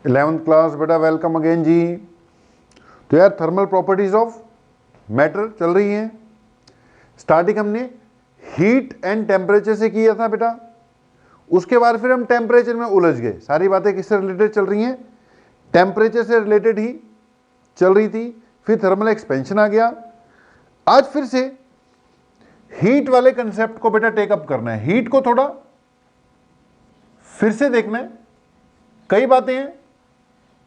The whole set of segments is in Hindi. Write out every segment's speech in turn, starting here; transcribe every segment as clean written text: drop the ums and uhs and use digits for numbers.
11th क्लास बेटा, वेलकम अगेन जी। तो यार थर्मल प्रॉपर्टीज ऑफ मैटर चल रही हैं। स्टार्टिंग हमने हीट एंड टेम्परेचर से किया था बेटा, उसके बाद फिर हम टेम्परेचर में उलझ गए। सारी बातें किससे रिलेटेड चल रही हैं? टेम्परेचर से रिलेटेड ही चल रही थी। फिर थर्मल एक्सपेंशन आ गया। आज फिर से हीट वाले कंसेप्ट को बेटा टेकअप करना है। हीट को थोड़ा फिर से देखना है। कई बातें हैं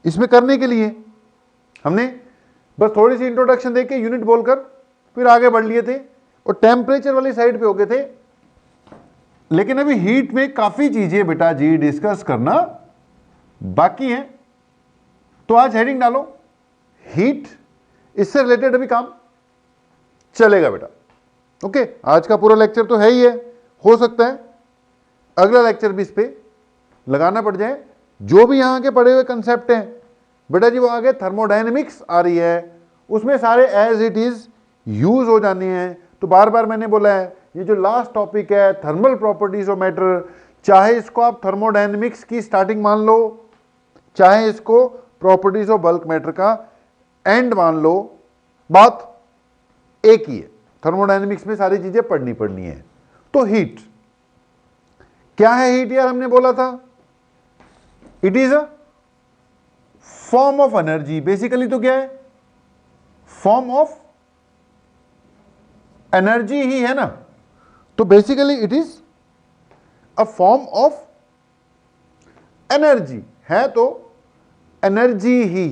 इसमें करने के लिए। हमने बस थोड़ी सी इंट्रोडक्शन देके यूनिट बोलकर फिर आगे बढ़ लिए थे और टेम्परेचर वाली साइड पे हो गए थे। लेकिन अभी हीट में काफी चीजें बेटा जी डिस्कस करना बाकी है। तो आज हेडिंग डालो हीट, इससे रिलेटेड अभी काम चलेगा बेटा। ओके, आज का पूरा लेक्चर तो है ही है। हो सकता है अगला लेक्चर भी इस पे लगाना पड़ जाए। जो भी यहां के पढ़े हुए कंसेप्ट हैं बेटा जी, वो आगे थर्मोडायनेमिक्स आ रही है, उसमें सारे एज इट इज यूज हो जाने हैं। तो बार बार मैंने बोला है, ये जो लास्ट टॉपिक है थर्मल प्रॉपर्टीज ऑफ मैटर, चाहे इसको आप थर्मोडायनेमिक्स की स्टार्टिंग मान लो, चाहे इसको प्रॉपर्टीज ऑफ बल्क मैटर का एंड मान लो, बात एक ही है। थर्मोडायनेमिक्स में सारी चीजें पढ़नी है। तो हीट क्या है? हीट यार हमने बोला था it is a form of energy. Basically तो क्या है? फॉर्म ऑफ एनर्जी ही है ना। तो basically it is a form of energy है, तो energy he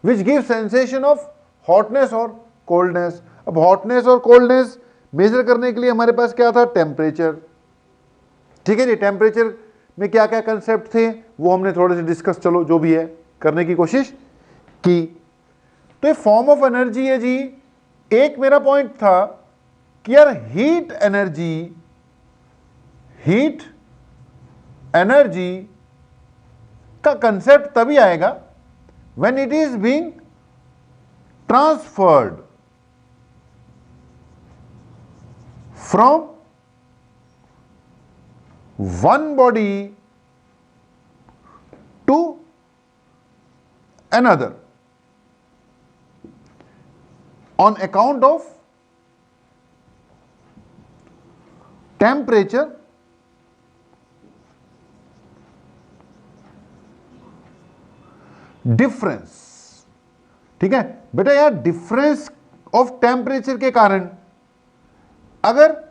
which give sensation of hotness और कोल्डनेस। अब हॉटनेस और कोल्डनेस मेजर करने के लिए हमारे पास क्या था? टेम्परेचर। ठीक है जी, टेम्परेचर में क्या क्या कंसेप्ट थे वो हमने थोड़े से डिस्कस, चलो जो भी है करने की कोशिश की। तो ये फॉर्म ऑफ एनर्जी है जी। एक मेरा पॉइंट था कि यार हीट एनर्जी का कंसेप्ट तभी आएगा when it is being transferred from one body to another on account of temperature difference. ठीक है बेटा, यार डिफरेंस ऑफ टेम्परेचर के कारण अगर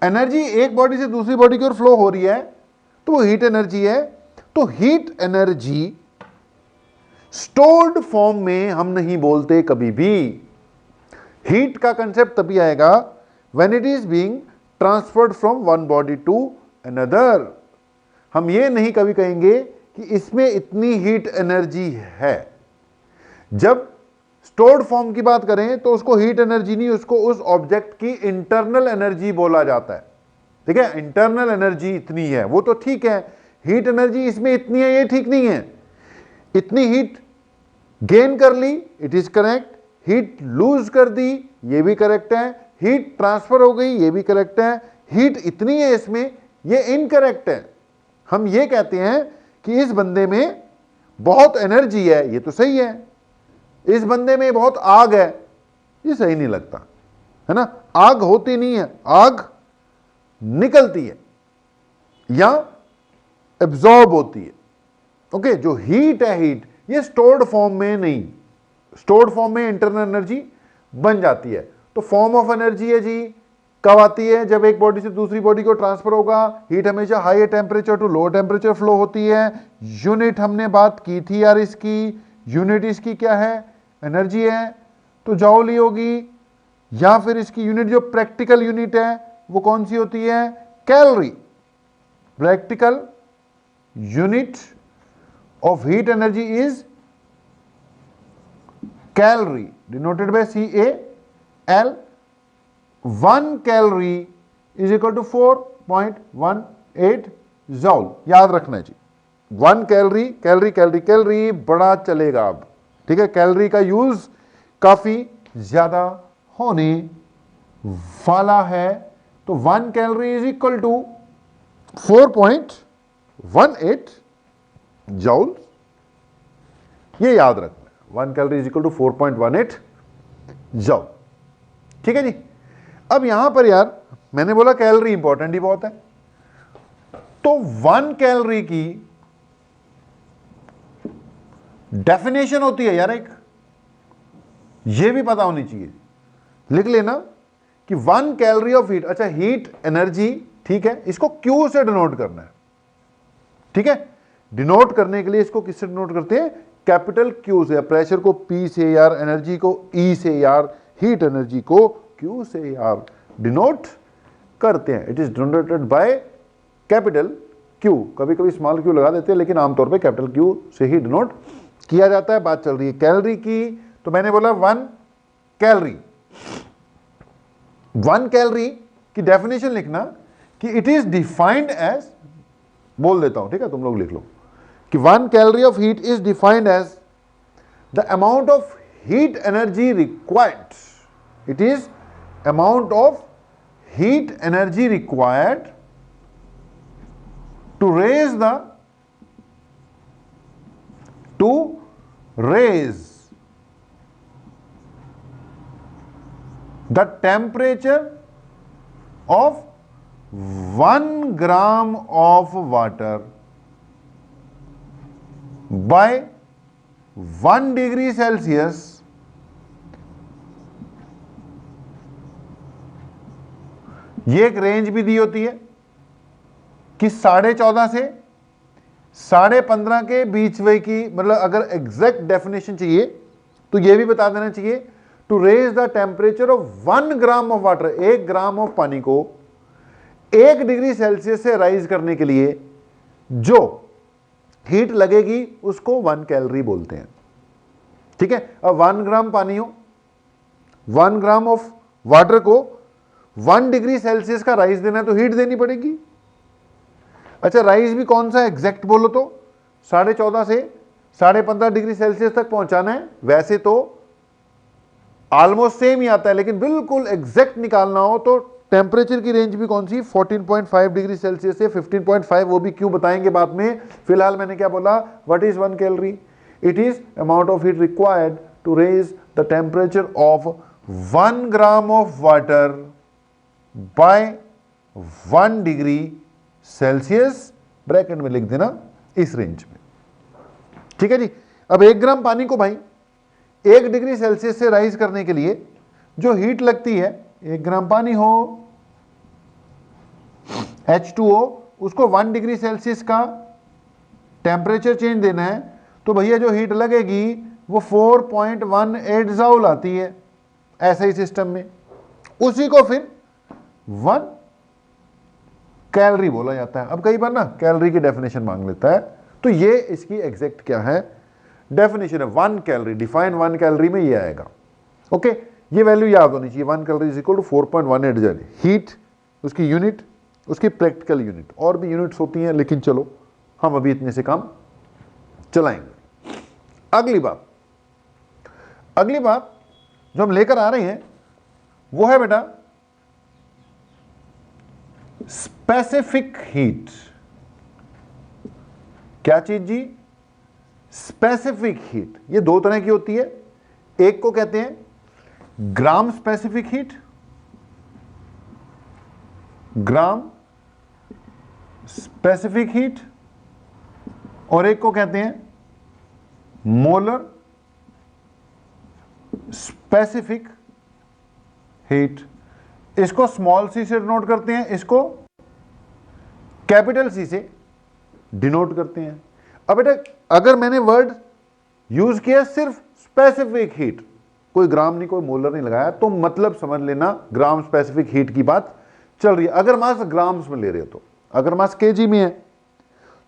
एनर्जी एक बॉडी से दूसरी बॉडी की ओर फ्लो हो रही है तो वो हीट एनर्जी है। तो हीट एनर्जी स्टोर्ड फॉर्म में हम नहीं बोलते कभी भी। हीट का कंसेप्ट तभी आएगा when it is being transferred from one body to another. हम ये नहीं कभी कहेंगे कि इसमें इतनी हीट एनर्जी है। जब स्टोर्ड फॉर्म की बात करें तो उसको हीट एनर्जी नहीं, उसको उस ऑब्जेक्ट की इंटरनल एनर्जी बोला जाता है। ठीक है, इंटरनल एनर्जी इतनी है वो तो ठीक है, हीट एनर्जी इसमें इतनी है ये ठीक नहीं है। इतनी हीट गेन कर ली, it is correct. Heat lose कर दी, ये भी करेक्ट है। हीट ट्रांसफर हो गई, ये भी करेक्ट है। हीट इतनी है इसमें, ये इनकरेक्ट है। हम ये कहते हैं कि इस बंदे में बहुत एनर्जी है, ये तो सही है। इस बंदे में बहुत आग है, ये सही नहीं लगता है ना। आग होती नहीं है, आग निकलती है या एब्जॉर्ब होती है। ओके, जो हीट है, हीट ये स्टोर्ड फॉर्म में नहीं, स्टोर्ड फॉर्म में इंटरनल एनर्जी बन जाती है। तो फॉर्म ऑफ एनर्जी है जी, कब आती है? जब एक बॉडी से दूसरी बॉडी को ट्रांसफर होगा। हीट हमेशा high temperature to low temperature flow होती है। यूनिट हमने बात की थी यार इसकी, यूनिट इसकी क्या है? एनर्जी है, तो जॉल ही होगी। या फिर इसकी यूनिट जो प्रैक्टिकल यूनिट है वो कौन सी होती है? Calorie. Practical unit of heat energy is calorie, denoted by CAL. 1 calorie is equal to 4.18 joule। याद रखना जी, 1 कैलोरी बड़ा चलेगा अब। ठीक है, कैलोरी का यूज काफी ज्यादा होने वाला है। तो 1 calorie is equal to 4.18 joule, ये याद रखना है। 1 calorie is equal to 4.18 joule. ठीक है जी। अब यहां पर यार मैंने बोला कैलोरी इंपॉर्टेंट ही बहुत है, तो 1 कैलोरी की डेफिनेशन होती है यार एक, ये भी पता होनी चाहिए। लिख लेना कि 1 कैलोरी ऑफ हीट, अच्छा हीट एनर्जी, ठीक है, इसको क्यू से डिनोट करना है। ठीक है, डिनोट करने के लिए इसको किससे डिनोट करते हैं? कैपिटल क्यू से। प्रेशर को पी से यार, एनर्जी को ई से यार, हीट एनर्जी को क्यू से यार डिनोट करते हैं। It is denoted by capital Q, कभी कभी स्मॉल क्यू लगा देते हैं, लेकिन आमतौर पे कैपिटल क्यू से ही डिनोट किया जाता है। बात चल रही है कैलोरी की, तो मैंने बोला 1 कैलोरी। 1 कैलोरी की डेफिनेशन लिखना कि इट इज डिफाइंड एज, बोल देता हूं, ठीक है, तुम लोग लिख लो कि 1 calorie of heat is defined as the amount of heat energy required. It is amount of heat energy required to raise the temperature of 1 gram of water by 1 degree Celsius ये एक रेंज भी दी होती है कि 14.5 से 15.5 के बीच वे की, मतलब अगर एग्जैक्ट डेफिनेशन चाहिए तो ये भी बता देना चाहिए, to raise the temperature of 1 gram of water, 1 gram of पानी को 1 डिग्री सेल्सियस से राइज करने के लिए जो हीट लगेगी उसको 1 कैलोरी बोलते हैं। ठीक है, अब 1 ग्राम पानी हो, 1 ग्राम ऑफ वाटर को 1 डिग्री सेल्सियस का राइज देना है तो हीट देनी पड़ेगी। अच्छा, राइज भी कौन सा एग्जैक्ट बोलो तो 14.5 से 15.5 डिग्री सेल्सियस तक पहुंचाना है। वैसे तो ऑलमोस्ट सेम ही आता है, लेकिन बिल्कुल एग्जैक्ट निकालना हो तो टेम्परेचर की रेंज भी कौन सी, 14.5 डिग्री सेल्सियस से 15.5, वो भी क्यों बताएंगे बाद में। फिलहाल मैंने क्या बोला, what is 1 calorie? It is amount of heat required to raise the temperature of 1 gram of water by 1 degree Celsius, bracket में लिख देना इस रेंज में। ठीक है जी। अब 1 ग्राम पानी को भाई 1 डिग्री सेल्सियस से राइज करने के लिए जो हीट लगती है, 1 ग्राम पानी हो H2O, उसको 1 डिग्री सेल्सियस का टेम्परेचर चेंज देना है, तो भैया जो हीट लगेगी वो 4.18 जूल आती है ऐसे ही सिस्टम में। उसी को फिर 1 कैलोरी बोला जाता है। अब कई बार ना कैलोरी की डेफिनेशन मांग लेता है, तो ये इसकी एग्जैक्ट क्या है डेफिनेशन है, 1 कैलोरी, डिफाइन 1 कैलोरी में ये आएगा। ओके, ये वैल्यू याद होनी चाहिए, 1 calorie is equal to 4.18 joule. Heat उसकी यूनिट, उसकी प्रैक्टिकल यूनिट, और भी यूनिट्स होती हैं, लेकिन चलो हम अभी इतने से काम चलाएंगे। अगली बात जो हम लेकर आ रहे हैं वो है बेटा स्पेसिफिक हीट। क्या चीज जी? Specific heat. ये 2 तरह की होती है, एक को कहते हैं gram specific heat, gram specific heat, और एक को कहते हैं मोलर स्पेसिफिक हीट। इसको स्मॉल सी से डिनोट करते हैं, इसको कैपिटल सी से डिनोट करते हैं। अब बेटा अगर मैंने वर्ड यूज किया सिर्फ स्पेसिफिक हीट, कोई ग्राम नहीं कोई मोलर नहीं लगाया, तो मतलब समझ लेना ग्राम स्पेसिफिक हीट की बात चल रही है। अगर मास ग्राम्स में ले रहे हो तो, अगर मास केजी में है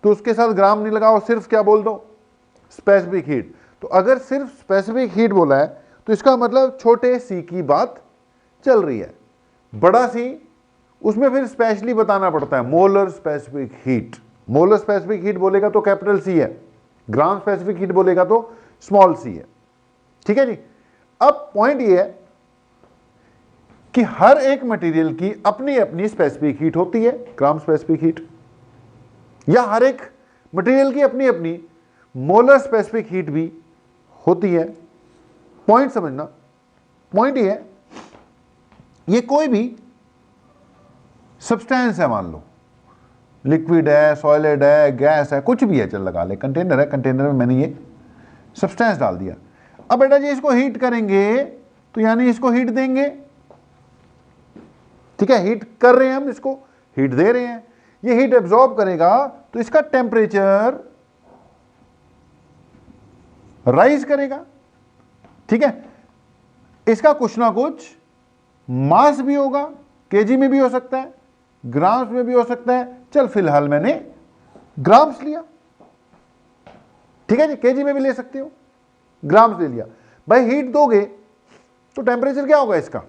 तो उसके साथ ग्राम नहीं लगाओ, सिर्फ क्या बोल दो, स्पेसिफिक हीट। तो अगर सिर्फ स्पेसिफिक हीट बोला है तो इसका मतलब छोटे सी की बात चल रही है। बड़ा सी उसमें फिर स्पेशली बताना पड़ता है, molar specific heat. Molar specific heat बोलेगा तो कैपिटल सी है, ग्राम स्पेसिफिक हीट बोलेगा तो स्मॉल सी है। ठीक है जी। अब पॉइंट ये है कि हर एक मटेरियल की अपनी अपनी स्पेसिफिक हीट होती है, ग्राम स्पेसिफिक हीट, या हर एक मटेरियल की अपनी अपनी मोलर स्पेसिफिक हीट भी होती है। पॉइंट समझना, पॉइंट ये है, ये कोई भी सब्सटेंस है, मान लो लिक्विड है, सॉलिड है, गैस है, कुछ भी है, चल लगा ले, कंटेनर है, कंटेनर में मैंने ये सब्सटेंस डाल दिया। अब बेटा जी इसको हीट करेंगे तो यानी इसको हीट देंगे, ठीक है, हीट कर रहे हैं हम, इसको हीट दे रहे हैं, ये हीट एब्जॉर्ब करेगा तो इसका टेम्परेचर राइज करेगा, ठीक है। इसका कुछ ना कुछ मास भी होगा, केजी में भी हो सकता है, ग्राम्स में भी हो सकता है, चल फिलहाल मैंने ग्राम्स लिया, ठीक है जी, केजी में भी ले सकते हो, ग्राम्स ले लिया। भाई हीट दोगे तो टेम्परेचर क्या होगा, इसका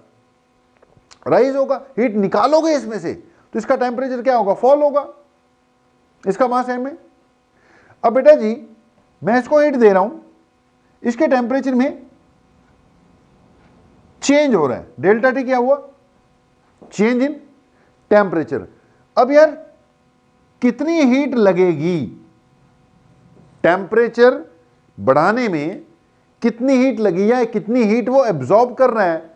राइज होगा, हीट निकालोगे इसमें से तो इसका टेम्परेचर क्या होगा, फॉल होगा, इसका मास एम है। अब बेटा जी मैं इसको हीट दे रहा हूं, इसके टेम्परेचर में चेंज हो रहा है, डेल्टा टी क्या हुआ, चेंज इन टेम्परेचर। अब यार कितनी हीट लगेगी, टेम्परेचर बढ़ाने में कितनी हीट लगी या कितनी हीट वो एब्जॉर्ब कर रहा है,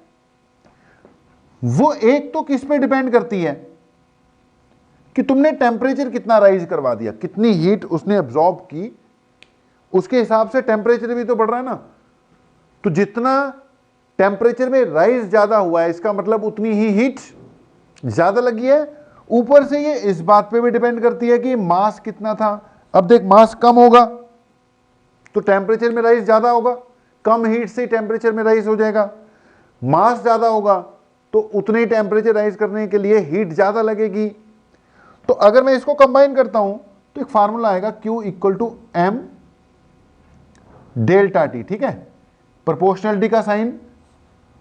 वो एक तो किस पे डिपेंड करती है कि तुमने टेम्परेचर कितना राइज करवा दिया, कितनी हीट उसने एब्जॉर्ब की, उसके हिसाब से टेम्परेचर भी तो बढ़ रहा है ना। तो जितना टेम्परेचर में राइज ज्यादा हुआ है इसका मतलब उतनी ही हीट ज्यादा लगी है। ऊपर से ये इस बात पे भी डिपेंड करती है कि मास कितना था। अब देख मास कम होगा तो टेम्परेचर में राइज ज्यादा होगा, कम हीट से टेम्परेचर में राइज हो जाएगा। मास ज्यादा होगा तो उतने ही टेम्परेचर राइज करने के लिए हीट ज्यादा लगेगी। तो अगर मैं इसको कंबाइन करता हूं तो एक फार्मूला आएगा Q equal to M delta T, ठीक है। प्रोपोर्शनलिटी का साइन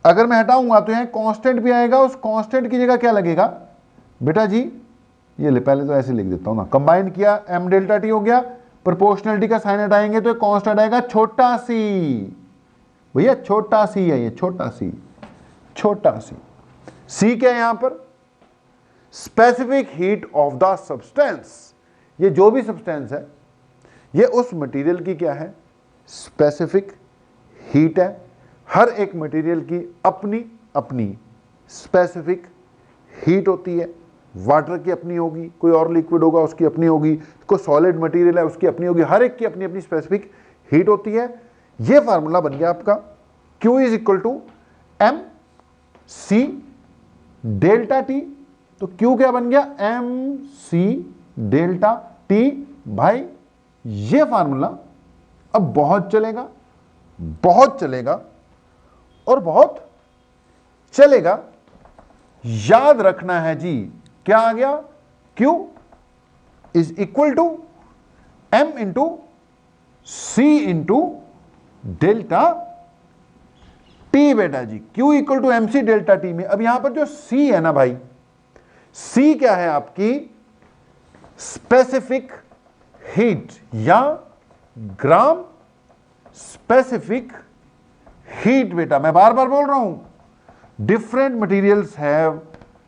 अगर मैं हटाऊंगा तो यहां कांस्टेंट भी आएगा, उस कांस्टेंट की जगह क्या लगेगा बेटा जी, ये ले पहले तो ऐसे लिख देता हूं ना, कंबाइन किया एम डेल्टा टी हो गया, प्रोपोर्शनलिटी का साइन हटाएंगे तो कांस्टेंट आएगा छोटा सी, भैया छोटा सी है ये, छोटा सी, छोटा सी। सी क्या है यहां पर, specific heat of the substance. ये जो भी सब्सटेंस है ये उस मटेरियल की क्या है, स्पेसिफिक हीट है। हर एक मटेरियल की अपनी अपनी स्पेसिफिक हीट होती है। वाटर की अपनी होगी, कोई और लिक्विड होगा उसकी अपनी होगी, कोई सॉलिड मटेरियल है उसकी अपनी होगी, हर एक की अपनी अपनी स्पेसिफिक हीट होती है। ये फार्मूला बन गया आपका Q is equal to M C delta T. तो Q क्या बन गया, एम सी डेल्टा टी। भाई ये फार्मूला अब बहुत चलेगा, बहुत चलेगा और बहुत चलेगा। याद रखना है जी, क्या आ गया, Q is equal to M into C into delta T. बेटा जी Q equal to M C delta T में अब यहां पर जो C है ना भाई, C क्या है आपकी स्पेसिफिक हीट या ग्राम स्पेसिफिक हीट। बेटा मैं बार बार बोल रहा हूं, different materials have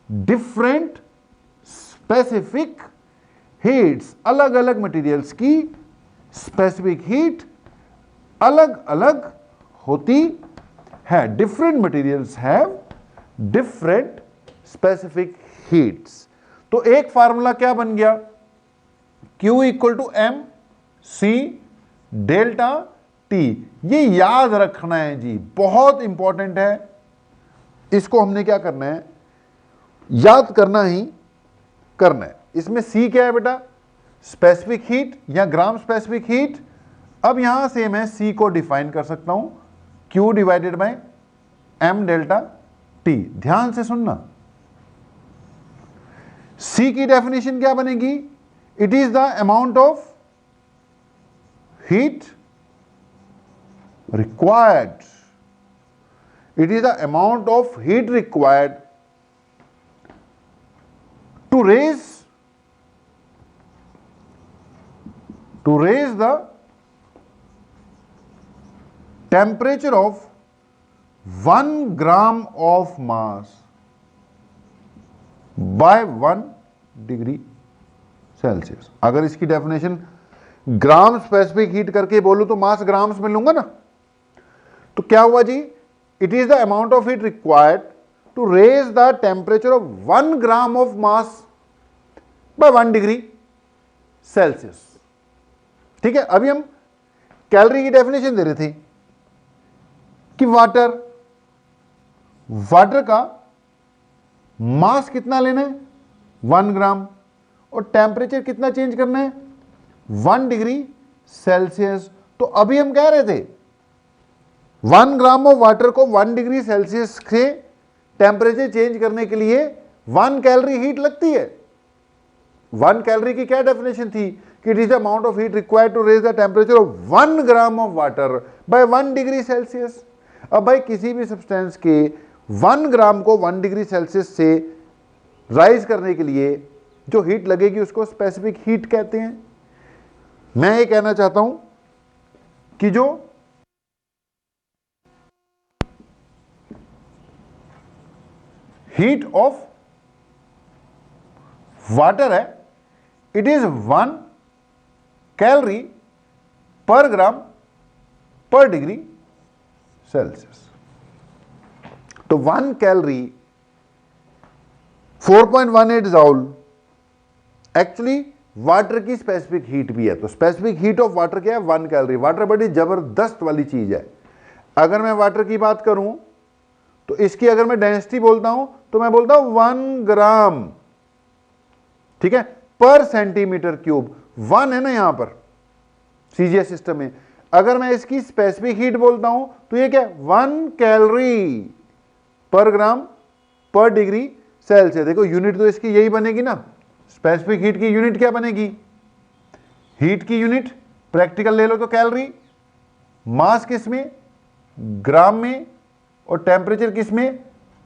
different specific heats. अलग अलग मटेरियल्स की स्पेसिफिक हीट अलग अलग होती है। Different materials have different specific heats. तो एक फार्मूला क्या बन गया, Q equal to M C delta T. ये याद रखना है जी, बहुत इंपॉर्टेंट है। इसको हमने क्या करना है, याद करना ही करना है। इसमें C क्या है बेटा, स्पेसिफिक हीट या ग्राम स्पेसिफिक हीट। अब यहां से मैं C को डिफाइन कर सकता हूं Q divided by M delta T. ध्यान से सुनना, C की डेफिनेशन क्या बनेगी, it is the amount of heat required, it is the amount of heat required to raise the temperature of 1 gram of mass by 1 degree Celsius. अगर इसकी डेफिनेशन ग्राम स्पेसिफिक हीट करके बोलूं तो मास ग्राम्स में लूंगा ना। तो क्या हुआ जी, it is the amount of heat required to raise the temperature of 1 gram of mass by 1 degree Celsius. ठीक है, अभी हम कैलोरी की डेफिनेशन दे रहे थे कि वाटर का मास कितना लेना है 1 ग्राम और टेम्परेचर कितना चेंज करना है 1 डिग्री सेल्सियस। तो अभी हम कह रहे थे 1 ग्राम ऑफ वाटर को 1 डिग्री सेल्सियस से टेम्परेचर चेंज करने के लिए 1 कैलोरी हीट लगती है। 1 कैलोरी की क्या डेफिनेशन थी कि it is the amount of heat required to raise the temperature of 1 gram of water by 1 degree Celsius. अब भाई किसी भी सब्सटेंस के 1 ग्राम को 1 डिग्री सेल्सियस से राइज करने के लिए जो हीट लगेगी उसको स्पेसिफिक हीट कहते हैं। मैं ये कहना चाहता हूं कि जो हीट ऑफ वाटर है it is 1 calorie per gram पर डिग्री सेल्सियस। तो 1 कैलोरी 4.18 जॉल एक्चुअली वाटर की स्पेसिफिक हीट भी है। तो स्पेसिफिक हीट ऑफ वाटर क्या है 1 कैलोरी। वाटर बड़ी जबरदस्त वाली चीज है। अगर मैं वाटर की बात करूं तो इसकी अगर मैं डेंसिटी बोलता हूं तो मैं बोलता हूं 1 ग्राम, ठीक है, पर सेंटीमीटर क्यूब। 1 है ना यहां पर सीजीएस सिस्टम में। अगर मैं इसकी स्पेसिफिक हीट बोलता हूं तो ये क्या 1 कैलोरी पर ग्राम पर डिग्री सेल्सियस। देखो यूनिट तो इसकी यही बनेगी ना। स्पेसिफिक हीट की यूनिट क्या बनेगी, हीट की यूनिट प्रैक्टिकल ले लो तो कैलोरी, मास किस में ग्राम में और टेम्परेचर किस में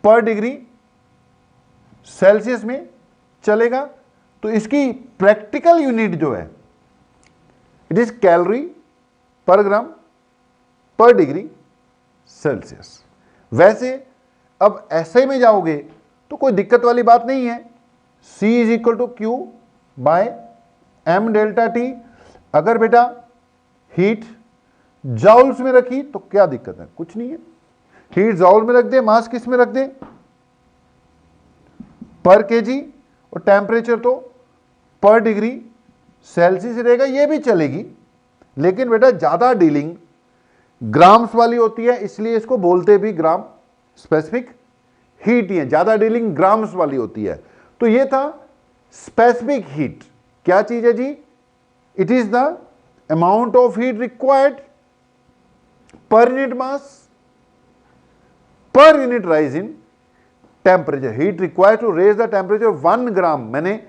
पर डिग्री सेल्सियस में चलेगा। तो इसकी प्रैक्टिकल यूनिट जो है it is calorie per gram पर डिग्री सेल्सियस। वैसे अब एसआई में जाओगे तो कोई दिक्कत वाली बात नहीं है। C is equal to Q by M delta T. अगर बेटा हीट जॉल्स में रखी तो क्या दिक्कत है, कुछ नहीं है। हीट जॉल में रख दे, मास किस में रख दे पर केजी और टेम्परेचर तो पर डिग्री सेल्सियस रहेगा, ये भी चलेगी। लेकिन बेटा ज्यादा डीलिंग ग्राम्स वाली होती है इसलिए इसको बोलते भी ग्राम स्पेसिफिक हीट ही है। ज्यादा डीलिंग ग्राम्स वाली होती है। तो ये था स्पेसिफिक हीट। क्या चीज है जी, it is the amount of heat required per unit mass per unit rise in temperature. Heat required to raise the temperature 1 gram. मैंने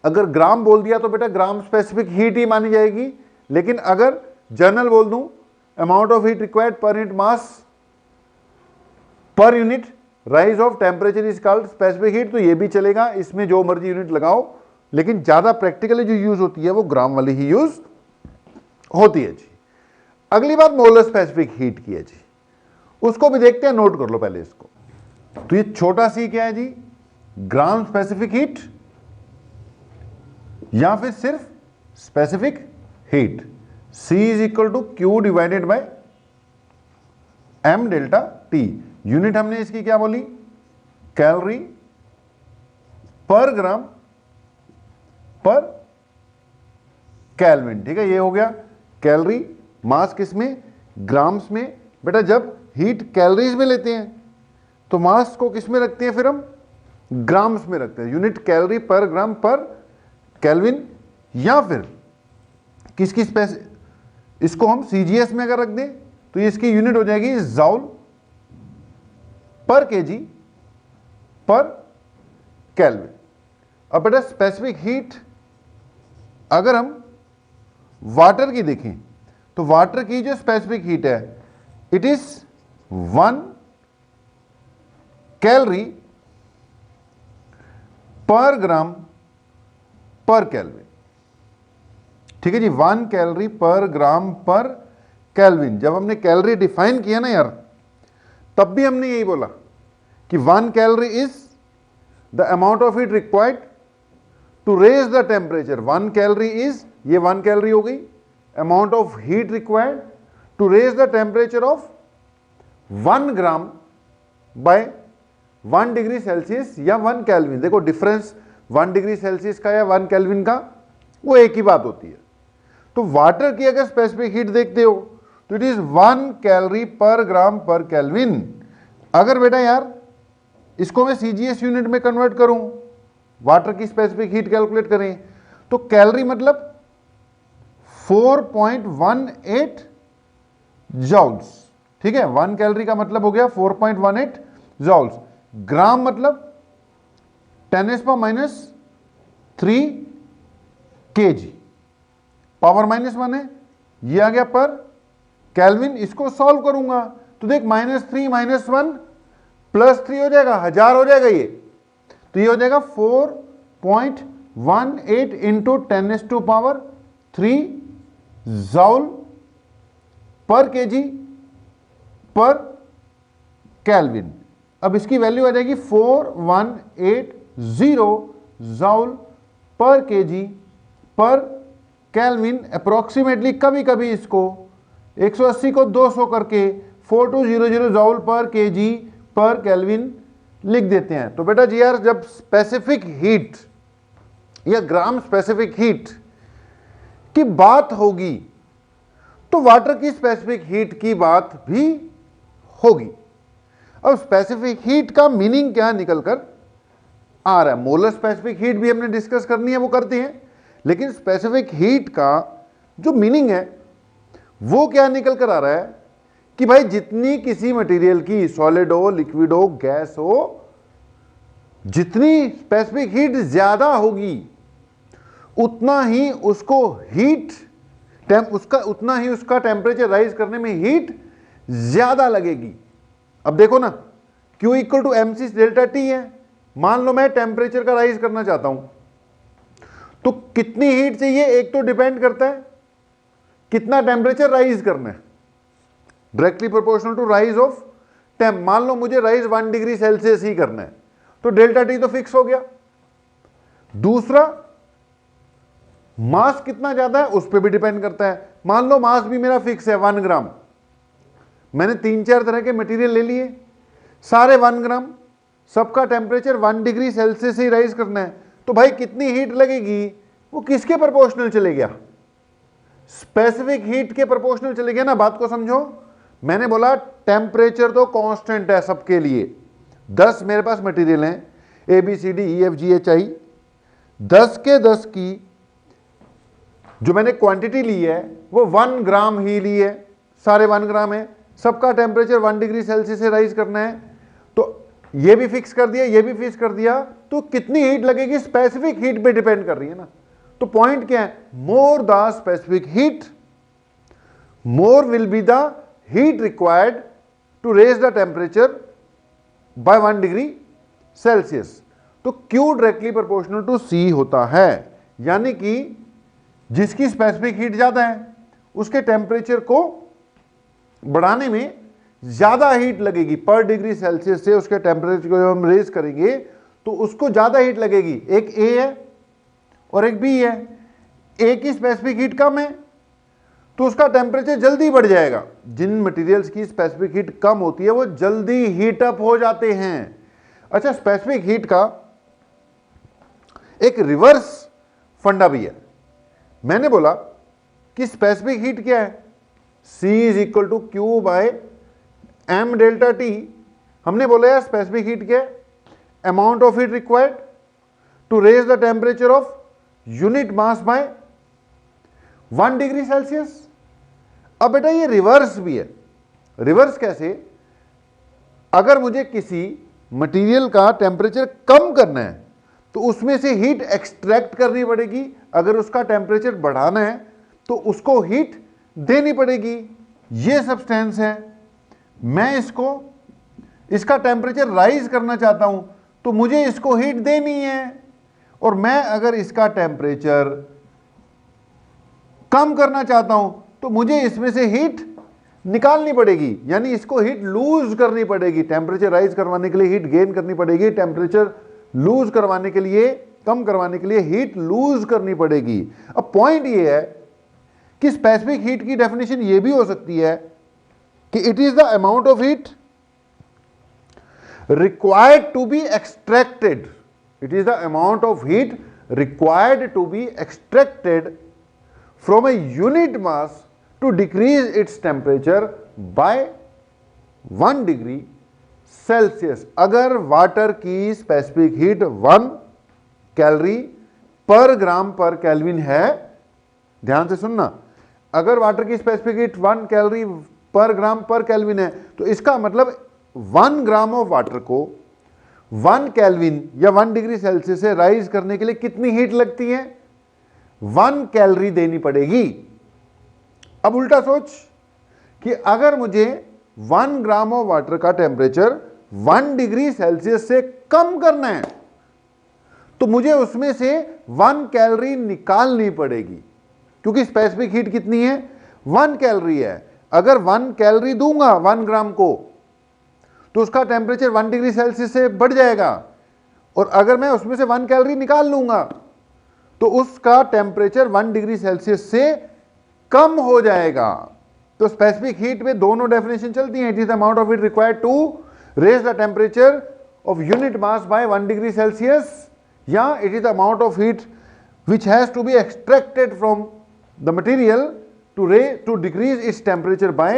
अगर ग्राम बोल दिया तो बेटा ग्राम स्पेसिफिक हीट ही मानी जाएगी। लेकिन अगर जनरल बोल दूं amount of heat required per unit mass per unit rise of temperature is called specific heat, तो ये भी चलेगा। इसमें जो मर्जी यूनिट लगाओ, लेकिन ज्यादा प्रैक्टिकली जो यूज होती है वो ग्राम वाली ही यूज होती है जी। अगली बात मोलर स्पेसिफिक हीट की है जी, उसको भी देखते हैं। नोट कर लो पहले इसको। तो ये छोटा सी क्या है जी, ग्राम स्पेसिफिक हीट या फिर सिर्फ specific heat. C is equal to Q divided by M delta T. Unit हमने इसकी क्या बोली, कैलोरी पर ग्राम पर केल्विन। ठीक है, ये हो गया कैलोरी। मास किस में ग्राम्स में। बेटा जब हीट कैलोरीज में लेते हैं तो मास को किस में रखते हैं, फिर हम ग्राम्स में रखते हैं। यूनिट कैलोरी पर ग्राम पर केल्विन। या फिर किसकी स्पेस, इसको हम सीजीएस में अगर रख दें तो इसकी यूनिट हो जाएगी जॉल पर केजी पर केल्विन। अब बेटा स्पेसिफिक हीट अगर हम वाटर की देखें तो वाटर की जो स्पेसिफिक हीट है it is 1 calorie per gram पर केल्विन। ठीक है जी, 1 कैलोरी पर ग्राम पर केल्विन। जब हमने कैलोरी डिफाइन किया ना यार, तब भी हमने यही बोला कि 1 calorie is the amount of heat required to raise the temperature. 1 calorie is, ये 1 कैलोरी हो गई, amount of heat required to raise the temperature of 1 gram by 1 degree Celsius या 1 केल्विन। देखो डिफरेंस 1 डिग्री सेल्सियस का या 1 केल्विन का वो एक ही बात होती है। तो वाटर की अगर स्पेसिफिक हीट देखते हो तो it is 1 calorie per gram पर केल्विन। अगर बेटा यार इसको मैं सीजीएस यूनिट में कन्वर्ट करूं, वाटर की स्पेसिफिक हीट कैलकुलेट करें, तो कैलोरी मतलब 4.18 जॉल्स। ठीक है, 1 कैलोरी का मतलब हो गया 4.18 जॉल्स। ग्राम मतलब 10⁻³ kg, पावर -1 है, ये आ गया पर केल्विन। इसको सॉल्व करूंगा तो देख -3 -1 +3 हो जाएगा, 1000 हो जाएगा ये। तो ये हो जाएगा 4.18 इंटू 10⁻³ जॉल पर केजी पर केल्विन। अब इसकी वैल्यू आ जाएगी 4180 जॉल पर केजी पर केल्विन अप्रोक्सीमेटली। कभी कभी इसको 180 को 200 करके 4200 जॉल पर केजी पर केल्विन लिख देते हैं। तो बेटा जी यार जब स्पेसिफिक हीट या ग्राम स्पेसिफिक हीट की बात होगी तो वाटर की स्पेसिफिक हीट की बात भी होगी। अब स्पेसिफिक हीट का मीनिंग क्या निकल कर आ रहा है? मोलर स्पेसिफिक हीट भी हमने डिस्कस करनी है, वो करते हैं, लेकिन स्पेसिफिक हीट का जो मीनिंग है वो क्या निकल कर आ रहा है कि भाई जितनी किसी मटेरियल की, सॉलिड हो, लिक्विड हो, गैस हो, जितनी स्पेसिफिक हीट ज्यादा होगी उतना ही उसको हीट उतना ही उसका टेम्परेचर राइज करने में हीट ज्यादा लगेगी। अब देखो ना, Q = mc डेल्टा T है। मान लो मैं टेम्परेचर का राइज करना चाहता हूं तो कितनी हीट चाहिए, एक तो डिपेंड करता है कितना टेम्परेचर राइज करना है, directly proportional to rise of temp. मान लो मुझे राइज 1 डिग्री सेल्सियस ही करना है तो डेल्टा T तो फिक्स हो गया। दूसरा, मास कितना ज्यादा है उस पर भी डिपेंड करता है। मान लो मास भी मेरा फिक्स है 1 ग्राम, मैंने 3-4 तरह के मटेरियल ले लिए, सारे 1 ग्राम, सबका टेम्परेचर 1 डिग्री सेल्सियस से ही राइज करना है, तो भाई कितनी हीट लगेगी वो किसके प्रोपोर्शनल चले गया? स्पेसिफिक हीट के प्रोपोर्शनल चले गया ना। बात को समझो, मैंने बोला टेम्परेचर तो कांस्टेंट है सबके लिए। 10 मेरे पास मटेरियल हैं ABCDEFGHI, 10 के 10 की जो मैंने क्वांटिटी ली है वो 1 ग्राम ही ली है, सारे 1 ग्राम है, सबका टेम्परेचर 1 डिग्री सेल्सियस से राइज करना है, तो ये भी फिक्स कर दिया, ये भी फिक्स कर दिया, तो कितनी हीट लगेगी स्पेसिफिक हीट पे डिपेंड कर रही है ना। तो पॉइंट क्या है? More the specific heat more will be the heat required to raise the temperature by 1 degree Celsius. तो Q directly proportional to C होता है, यानी कि जिसकी स्पेसिफिक हीट ज्यादा है उसके टेम्परेचर को बढ़ाने में ज्यादा हीट लगेगी पर डिग्री सेल्सियस से। उसके टेम्परेचर को जब हम रेज करेंगे तो उसको ज्यादा हीट लगेगी। एक A है और एक B है। A की स्पेसिफिक हीट कम है तो उसका टेम्परेचर जल्दी बढ़ जाएगा। जिन मटेरियल्स की स्पेसिफिक हीट कम होती है वो जल्दी हीट अप हो जाते हैं। अच्छा, स्पेसिफिक हीट का एक रिवर्स फंडा भी है। मैंने बोला कि स्पेसिफिक हीट क्या है? C = Q/m delta T। हमने बोला यार स्पेसिफिक हीट क्या है? Amount of heat required to raise the temperature of unit mass by 1 degree Celsius. अब बेटा ये रिवर्स भी है। रिवर्स कैसे? अगर मुझे किसी मटेरियल का टेम्परेचर कम करना है तो उसमें से हीट एक्सट्रैक्ट करनी पड़ेगी। अगर उसका टेम्परेचर बढ़ाना है तो उसको हीट देनी पड़ेगी। ये सब्सटेंस है, मैं इसका टेम्परेचर राइज करना चाहता हूं तो मुझे इसको हीट देनी है, और मैं अगर इसका टेम्परेचर कम करना चाहता हूं तो मुझे इसमें से हीट निकालनी पड़ेगी, यानी इसको हीट लूज करनी पड़ेगी। टेम्परेचर राइज करवाने के लिए हीट गेन करनी पड़ेगी, टेम्परेचर लूज करवाने के लिए, कम करवाने के लिए हीट लूज करनी पड़ेगी। अब पॉइंट ये है कि स्पेसिफिक हीट की डेफिनेशन ये भी हो सकती है कि it is the amount of heat required to be extracted, it is the amount of heat required to be extracted from a unit mass to decrease its temperature by 1 degree Celsius. अगर वाटर की specific heat 1 calorie per gram पर केल्विन है, ध्यान से सुनना, अगर वाटर की specific heat 1 calorie per gram पर केल्विन है तो इसका मतलब 1 ग्राम ऑफ वाटर को 1 केल्विन या 1 डिग्री सेल्सियस से राइज करने के लिए कितनी हीट लगती है? 1 कैलोरी देनी पड़ेगी। अब उल्टा सोच कि अगर मुझे 1 ग्राम ऑफ वाटर का टेम्परेचर 1 डिग्री सेल्सियस से कम करना है तो मुझे उसमें से 1 कैलोरी निकालनी पड़ेगी, क्योंकि स्पेसिफिक हीट कितनी है? 1 कैलोरी है। अगर 1 कैलोरी दूंगा 1 ग्राम को तो उसका टेम्परेचर 1 डिग्री सेल्सियस से बढ़ जाएगा, और अगर मैं उसमें से 1 कैलोरी निकाल लूंगा तो उसका टेम्परेचर 1 डिग्री सेल्सियस से कम हो जाएगा। तो स्पेसिफिक हीट में दोनों डेफिनेशन चलती हैं। It is the amount of heat required to raise the temperature of unit mass by 1 degree Celsius, या it is the amount of heat which has to be extracted from the material to decrease its temperature by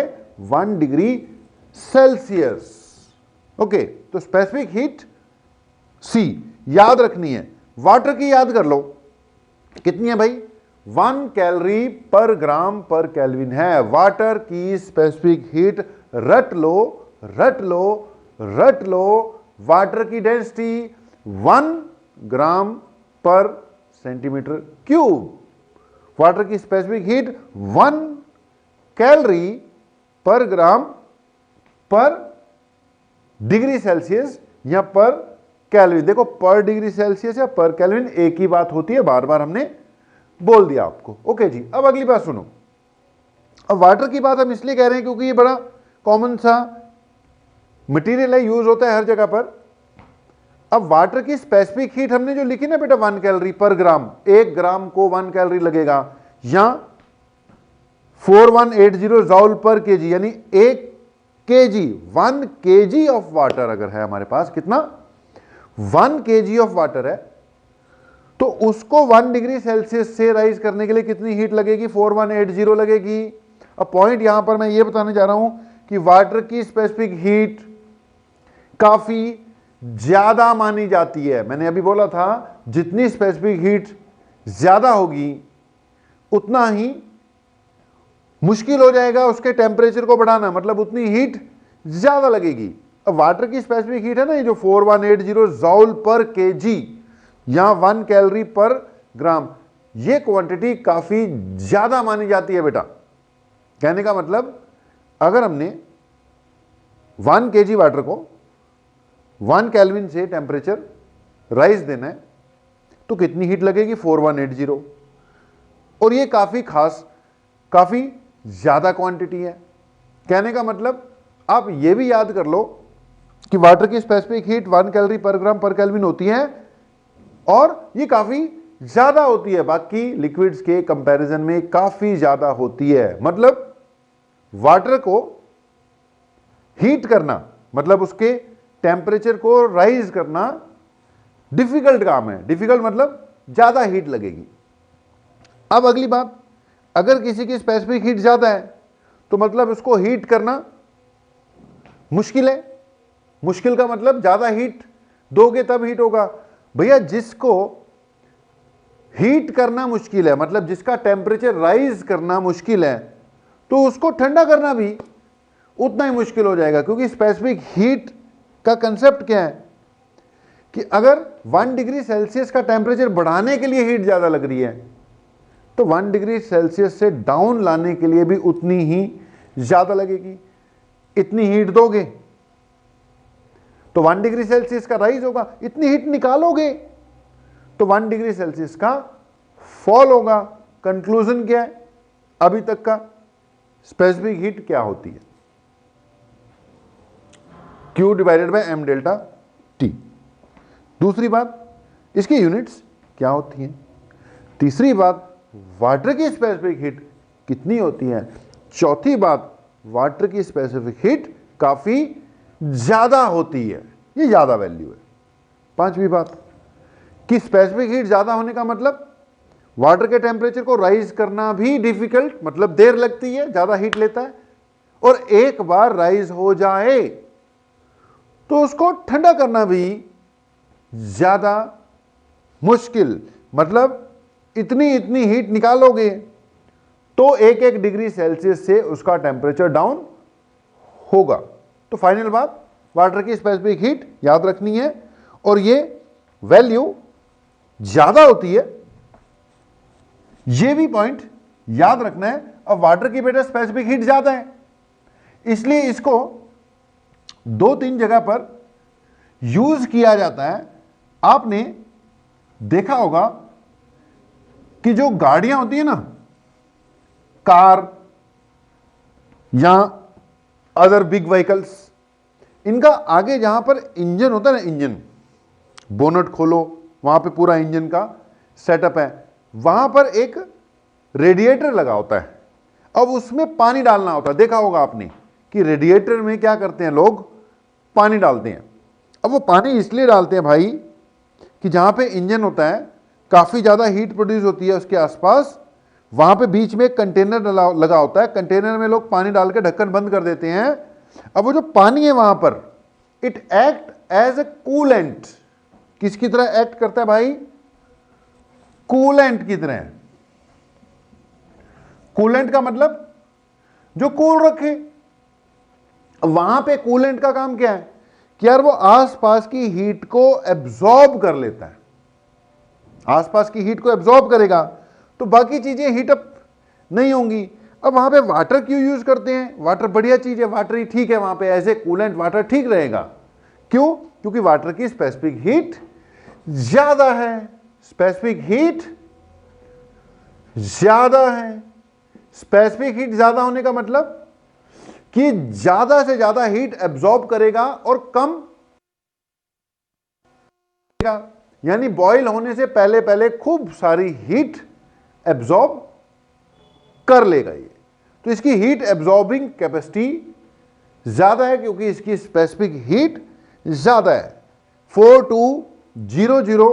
1 degree Celsius. Okay, तो स्पेसिफिक हीट C याद रखनी है। वाटर की याद कर लो, कितनी है भाई? 1 कैलोरी पर ग्राम पर केल्विन है। वाटर की स्पेसिफिक हीट रट लो रट लो रट लो, वाटर की डेंसिटी 1 ग्राम पर सेंटीमीटर क्यूब। वाटर की specific heat 1 calorie per gram पर डिग्री सेल्सियस या पर केल्विन। देखो, पर डिग्री सेल्सियस या पर केल्विन एक ही बात होती है, बार बार हमने बोल दिया आपको। ओके जी, अब अगली बात सुनो। अब वाटर की बात हम इसलिए कह रहे हैं क्योंकि ये बड़ा कॉमन सा मटेरियल है, यूज होता है हर जगह पर। अब वाटर की स्पेसिफिक हीट हमने जो लिखी ना बेटा 1 कैलोरी पर ग्राम, 1 ग्राम को 1 कैलोरी लगेगा, या 4180 जॉल पर केजी, यानी 1 केजी 1 केजी ऑफ वाटर अगर है हमारे पास, कितना? 1 केजी ऑफ वाटर है, तो उसको 1 डिग्री सेल्सियस से राइज करने के लिए कितनी हीट लगेगी? 4180 लगेगी। अब पॉइंट यहां पर मैं ये बताने जा रहा हूं कि वाटर की स्पेसिफिक हीट काफी ज्यादा मानी जाती है। मैंने अभी बोला था जितनी स्पेसिफिक हीट ज्यादा होगी उतना ही मुश्किल हो जाएगा उसके टेम्परेचर को बढ़ाना, मतलब उतनी हीट ज्यादा लगेगी। अब वाटर की स्पेसिफिक हीट है ना, ये जो 4180 जॉल पर केजी या 1 कैलोरी पर ग्राम, ये क्वांटिटी काफी ज्यादा मानी जाती है बेटा। कहने का मतलब अगर हमने 1 केजी वाटर को 1 केल्विन से टेम्परेचर राइज देना है तो कितनी हीट लगेगी? 4180। और ये काफी खास, काफी ज्यादा क्वांटिटी है। कहने का मतलब आप ये भी याद कर लो कि वाटर की specific heat 1 calorie per gram पर केल्विन होती है, और ये काफी ज्यादा होती है, बाकी लिक्विड्स के कंपैरिजन में काफी ज्यादा होती है। मतलब वाटर को हीट करना, मतलब उसके टेम्परेचर को राइज करना डिफिकल्ट काम है। डिफिकल्ट मतलब ज्यादा हीट लगेगी। अब अगली बात, अगर किसी की स्पेसिफिक हीट ज्यादा है तो मतलब उसको हीट करना मुश्किल है। मुश्किल का मतलब ज्यादा हीट दोगे तब हीट होगा। भैया जिसको हीट करना मुश्किल है, मतलब जिसका टेम्परेचर राइज करना मुश्किल है, तो उसको ठंडा करना भी उतना ही मुश्किल हो जाएगा। क्योंकि स्पेसिफिक हीट का कंसेप्ट क्या है कि अगर 1 डिग्री सेल्सियस का टेम्परेचर बढ़ाने के लिए हीट ज्यादा लग रही है तो 1 डिग्री सेल्सियस से डाउन लाने के लिए भी उतनी ही ज्यादा लगेगी। इतनी हीट दोगे तो 1 डिग्री सेल्सियस का राइज होगा, इतनी हीट निकालोगे तो 1 डिग्री सेल्सियस का फॉल होगा। कंक्लूजन क्या है अभी तक का? स्पेसिफिक हीट क्या होती है? Q divided by m delta T। दूसरी बात, इसकी यूनिट्स क्या होती हैं? तीसरी बात, वाटर की स्पेसिफिक हीट कितनी होती है। चौथी बात, वाटर की स्पेसिफिक हीट काफी ज्यादा होती है, ये ज्यादा वैल्यू है। पांचवी बात कि स्पेसिफिक हीट ज्यादा होने का मतलब वाटर के टेम्परेचर को राइज करना भी डिफिकल्ट, मतलब देर लगती है, ज्यादा हीट लेता है, और एक बार राइज हो जाए तो उसको ठंडा करना भी ज्यादा मुश्किल, मतलब इतनी इतनी हीट निकालोगे तो 1-1 डिग्री सेल्सियस से उसका टेम्परेचर डाउन होगा। तो फाइनल बात, वाटर की स्पेसिफिक हीट याद रखनी है और ये वैल्यू ज्यादा होती है, ये भी पॉइंट याद रखना है। अब वाटर की बेटा स्पेसिफिक हीट ज्यादा है, इसलिए इसको 2-3 जगह पर यूज किया जाता है। आपने देखा होगा कि जो गाड़ियां होती है ना, कार या अदर बिग व्हीकल्स, इनका आगे जहां पर इंजन होता है ना, इंजन बोनट खोलो, वहां पे पूरा इंजन का सेटअप है, वहां पर एक रेडिएटर लगा होता है। अब उसमें पानी डालना होता है, देखा होगा आपने कि रेडिएटर में क्या करते हैं लोग, पानी डालते हैं। अब वो पानी इसलिए डालते हैं भाई कि जहां पे इंजन होता है काफी ज्यादा हीट प्रोड्यूस होती है उसके आसपास, वहां पे बीच में एक कंटेनर लगा होता है, कंटेनर में लोग पानी डाल के ढक्कन बंद कर देते हैं। अब वो जो पानी है वहां पर, it act as a coolant. किसकी तरह एक्ट करता है भाई? कूलेंट की तरह। कूलेंट का मतलब जो कूल रखे। वहां पे कूलेंट का काम क्या है कि यार वो आसपास की हीट को एब्जॉर्ब कर लेता है, आसपास की हीट को एब्जॉर्ब करेगा तो बाकी चीजें हीट अप नहीं होंगी। अब वहां पे वाटर क्यों यूज करते हैं? वाटर बढ़िया चीज है, वाटर ही ठीक है, वहां पे एज ए कूलेंट वाटर ठीक रहेगा। क्यों? क्योंकि वाटर की स्पेसिफिक हीट ज्यादा है, स्पेसिफिक हीट ज्यादा है। स्पेसिफिक हीट ज्यादा होने का मतलब कि ज्यादा से ज्यादा हीट एब्जॉर्ब करेगा और कम, यानी बॉयल होने से पहले पहले खूब सारी हीट एब्जॉर्ब कर लेगा ये। तो इसकी हीट एब्जॉर्बिंग कैपेसिटी ज्यादा है क्योंकि इसकी स्पेसिफिक हीट ज्यादा है। 4200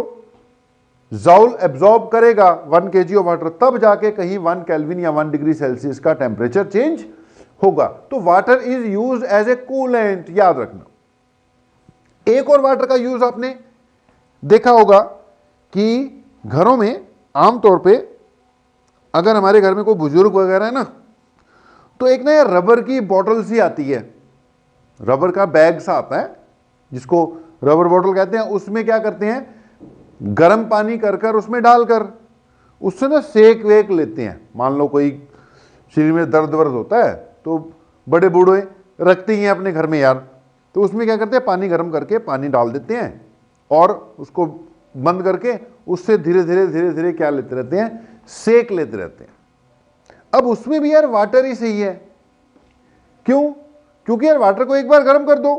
जॉल एब्जॉर्ब करेगा 1 kg ऑफ वाटर, तब जाके कहीं 1 केल्विन या 1 डिग्री सेल्सियस का टेम्परेचर चेंज होगा। तो water is used as a coolant, याद रखना। एक और वाटर का यूज आपने देखा होगा कि घरों में आमतौर पे अगर हमारे घर में कोई बुजुर्ग वगैरह है ना, तो एक ना रबर की बोतल सी आती है, रबर का बैग सा आता है जिसको रबर बोतल कहते हैं। उसमें क्या करते हैं, गर्म पानी कर कर उसमें डालकर उससे ना सेक वेक लेते हैं। मान लो कोई शरीर में दर्द वर्द होता है तो बड़े बूढ़े रखते ही हैं अपने घर में यार, तो उसमें क्या करते हैं, पानी गर्म करके पानी डाल देते हैं और उसको बंद करके उससे धीरे धीरे धीरे धीरे क्या लेते रहते हैं, सेक लेते रहते हैं। अब उसमें भी यार वाटर ही सही है। क्यों? क्योंकि यार वाटर को एक बार गर्म कर दो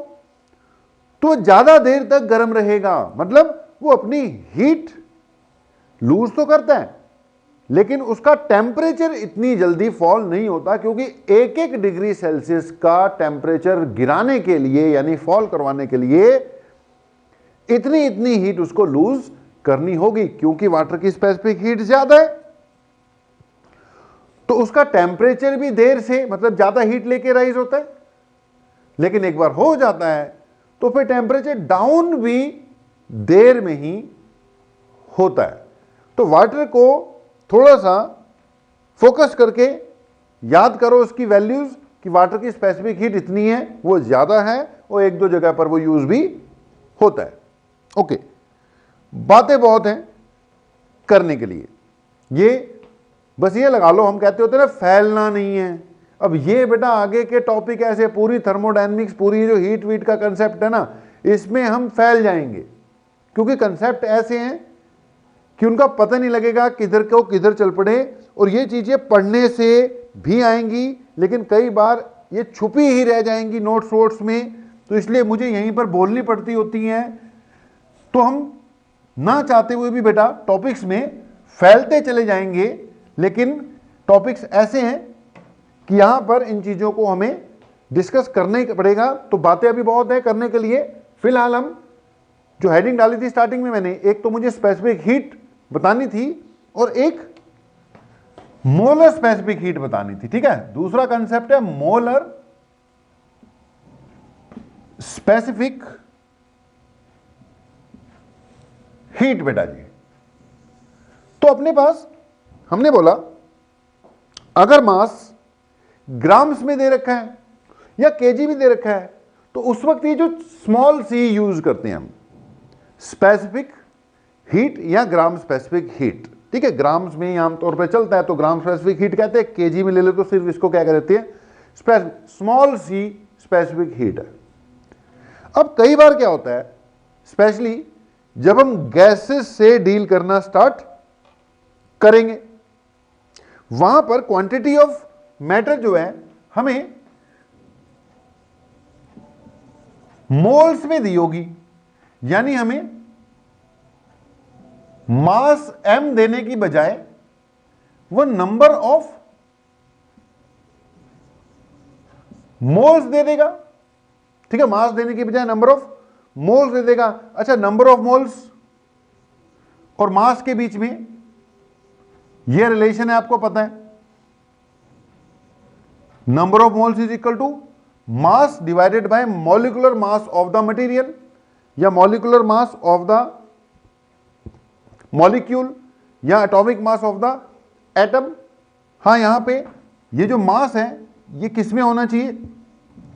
तो ज्यादा देर तक गर्म रहेगा, मतलब वो अपनी हीट लूज तो करता है लेकिन उसका टेम्परेचर इतनी जल्दी फॉल नहीं होता, क्योंकि 1-1 डिग्री सेल्सियस का टेम्परेचर गिराने के लिए यानी फॉल करवाने के लिए इतनी इतनी हीट उसको लूज करनी होगी, क्योंकि वाटर की स्पेसिफिक हीट ज्यादा है तो उसका टेम्परेचर भी देर से, मतलब ज्यादा हीट लेके राइज होता है। लेकिन एक बार हो जाता है तो फिर टेम्परेचर डाउन भी देर में ही होता है। तो वाटर को थोड़ा सा फोकस करके याद करो उसकी वैल्यूज कि वाटर की स्पेसिफिक हीट इतनी है, वो ज्यादा है और 1-2 जगह पर वो यूज भी होता है। ओके, बातें बहुत हैं करने के लिए, ये बस ये लगा लो, हम कहते होते हैं ना फैलना नहीं है। अब ये बेटा आगे के टॉपिक ऐसे पूरी थर्मोडायनेमिक्स, पूरी जो हीट वीट का कंसेप्ट है ना, इसमें हम फैल जाएंगे, क्योंकि कंसेप्ट ऐसे हैं कि उनका पता नहीं लगेगा किधर को किधर चल पड़े। और ये चीजें पढ़ने से भी आएंगी लेकिन कई बार ये छुपी ही रह जाएंगी नोट्स वोट्स में, तो इसलिए मुझे यहीं पर बोलनी पड़ती होती हैं। तो हम ना चाहते हुए भी बेटा टॉपिक्स में फैलते चले जाएंगे, लेकिन टॉपिक्स ऐसे हैं कि यहां पर इन चीजों को हमें डिस्कस करना ही पड़ेगा। तो बातें अभी बहुत है करने के लिए, फिलहाल हम जो हेडिंग डाली थी स्टार्टिंग में मैंने, एक तो मुझे स्पेसिफिक हीट बतानी थी और एक मोलर स्पेसिफिक हीट बतानी थी, ठीक है। दूसरा कंसेप्ट है मोलर स्पेसिफिक हीट बेटा जी। तो अपने पास हमने बोला अगर मास ग्राम्स में दे रखा है या केजी में दे रखा है तो उस वक्त ये जो स्मॉल सी यूज करते हैं हम, स्पेसिफिक हीट या ग्राम स्पेसिफिक हीट, ठीक है। ग्राम्स में ही आमतौर पे चलता है तो ग्राम स्पेसिफिक हीट कहते हैं, केजी में ले लो तो सिर्फ इसको क्या कहते हैं, स्मॉल सी स्पेसिफिक हीट है। अब कई बार क्या होता है, स्पेशली जब हम गैसेस से डील करना स्टार्ट करेंगे, वहां पर क्वांटिटी ऑफ मैटर जो है हमें मोल्स में दी होगी, यानी हमें मास m देने की बजाय वो नंबर ऑफ मोल्स दे देगा, ठीक है। मास देने की बजाय नंबर ऑफ मोल्स दे देगा। अच्छा, नंबर ऑफ मोल्स और मास के बीच में ये रिलेशन है, आपको पता है, number of moles is equal to mass divided by molecular mass of the material या molecular mass of the molecule या atomic mass of the atom. हाँ, यहां पे ये जो मास है ये किस में होना चाहिए,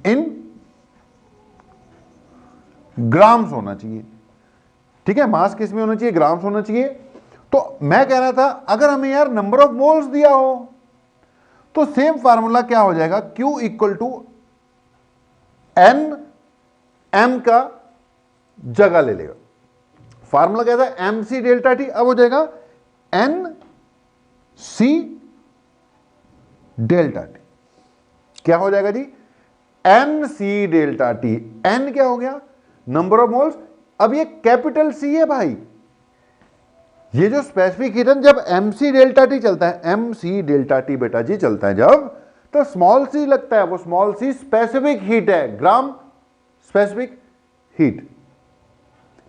इन ग्राम्स होना चाहिए, ठीक है। मास किस में होना चाहिए, ग्राम्स होना चाहिए। तो मैं कह रहा था अगर हमें यार नंबर ऑफ मोल्स दिया हो तो सेम फार्मूला क्या हो जाएगा, Q equal to N M का जगह ले लेगा। फार्मूला क्या था, एम सी डेल्टा टी, अब हो जाएगा एन सी डेल्टा टी। क्या हो जाएगा जी, N C delta T. N क्या हो गया, नंबर ऑफ मोल्स। अब ये कैपिटल सी है भाई, ये जो स्पेसिफिक हीट जब एम सी डेल्टा टी चलता है, एम सी डेल्टा टी बेटा जी चलता है जब, तो स्मॉल सी लगता है, वो स्मॉल सी स्पेसिफिक हीट है, ग्राम स्पेसिफिक हीट,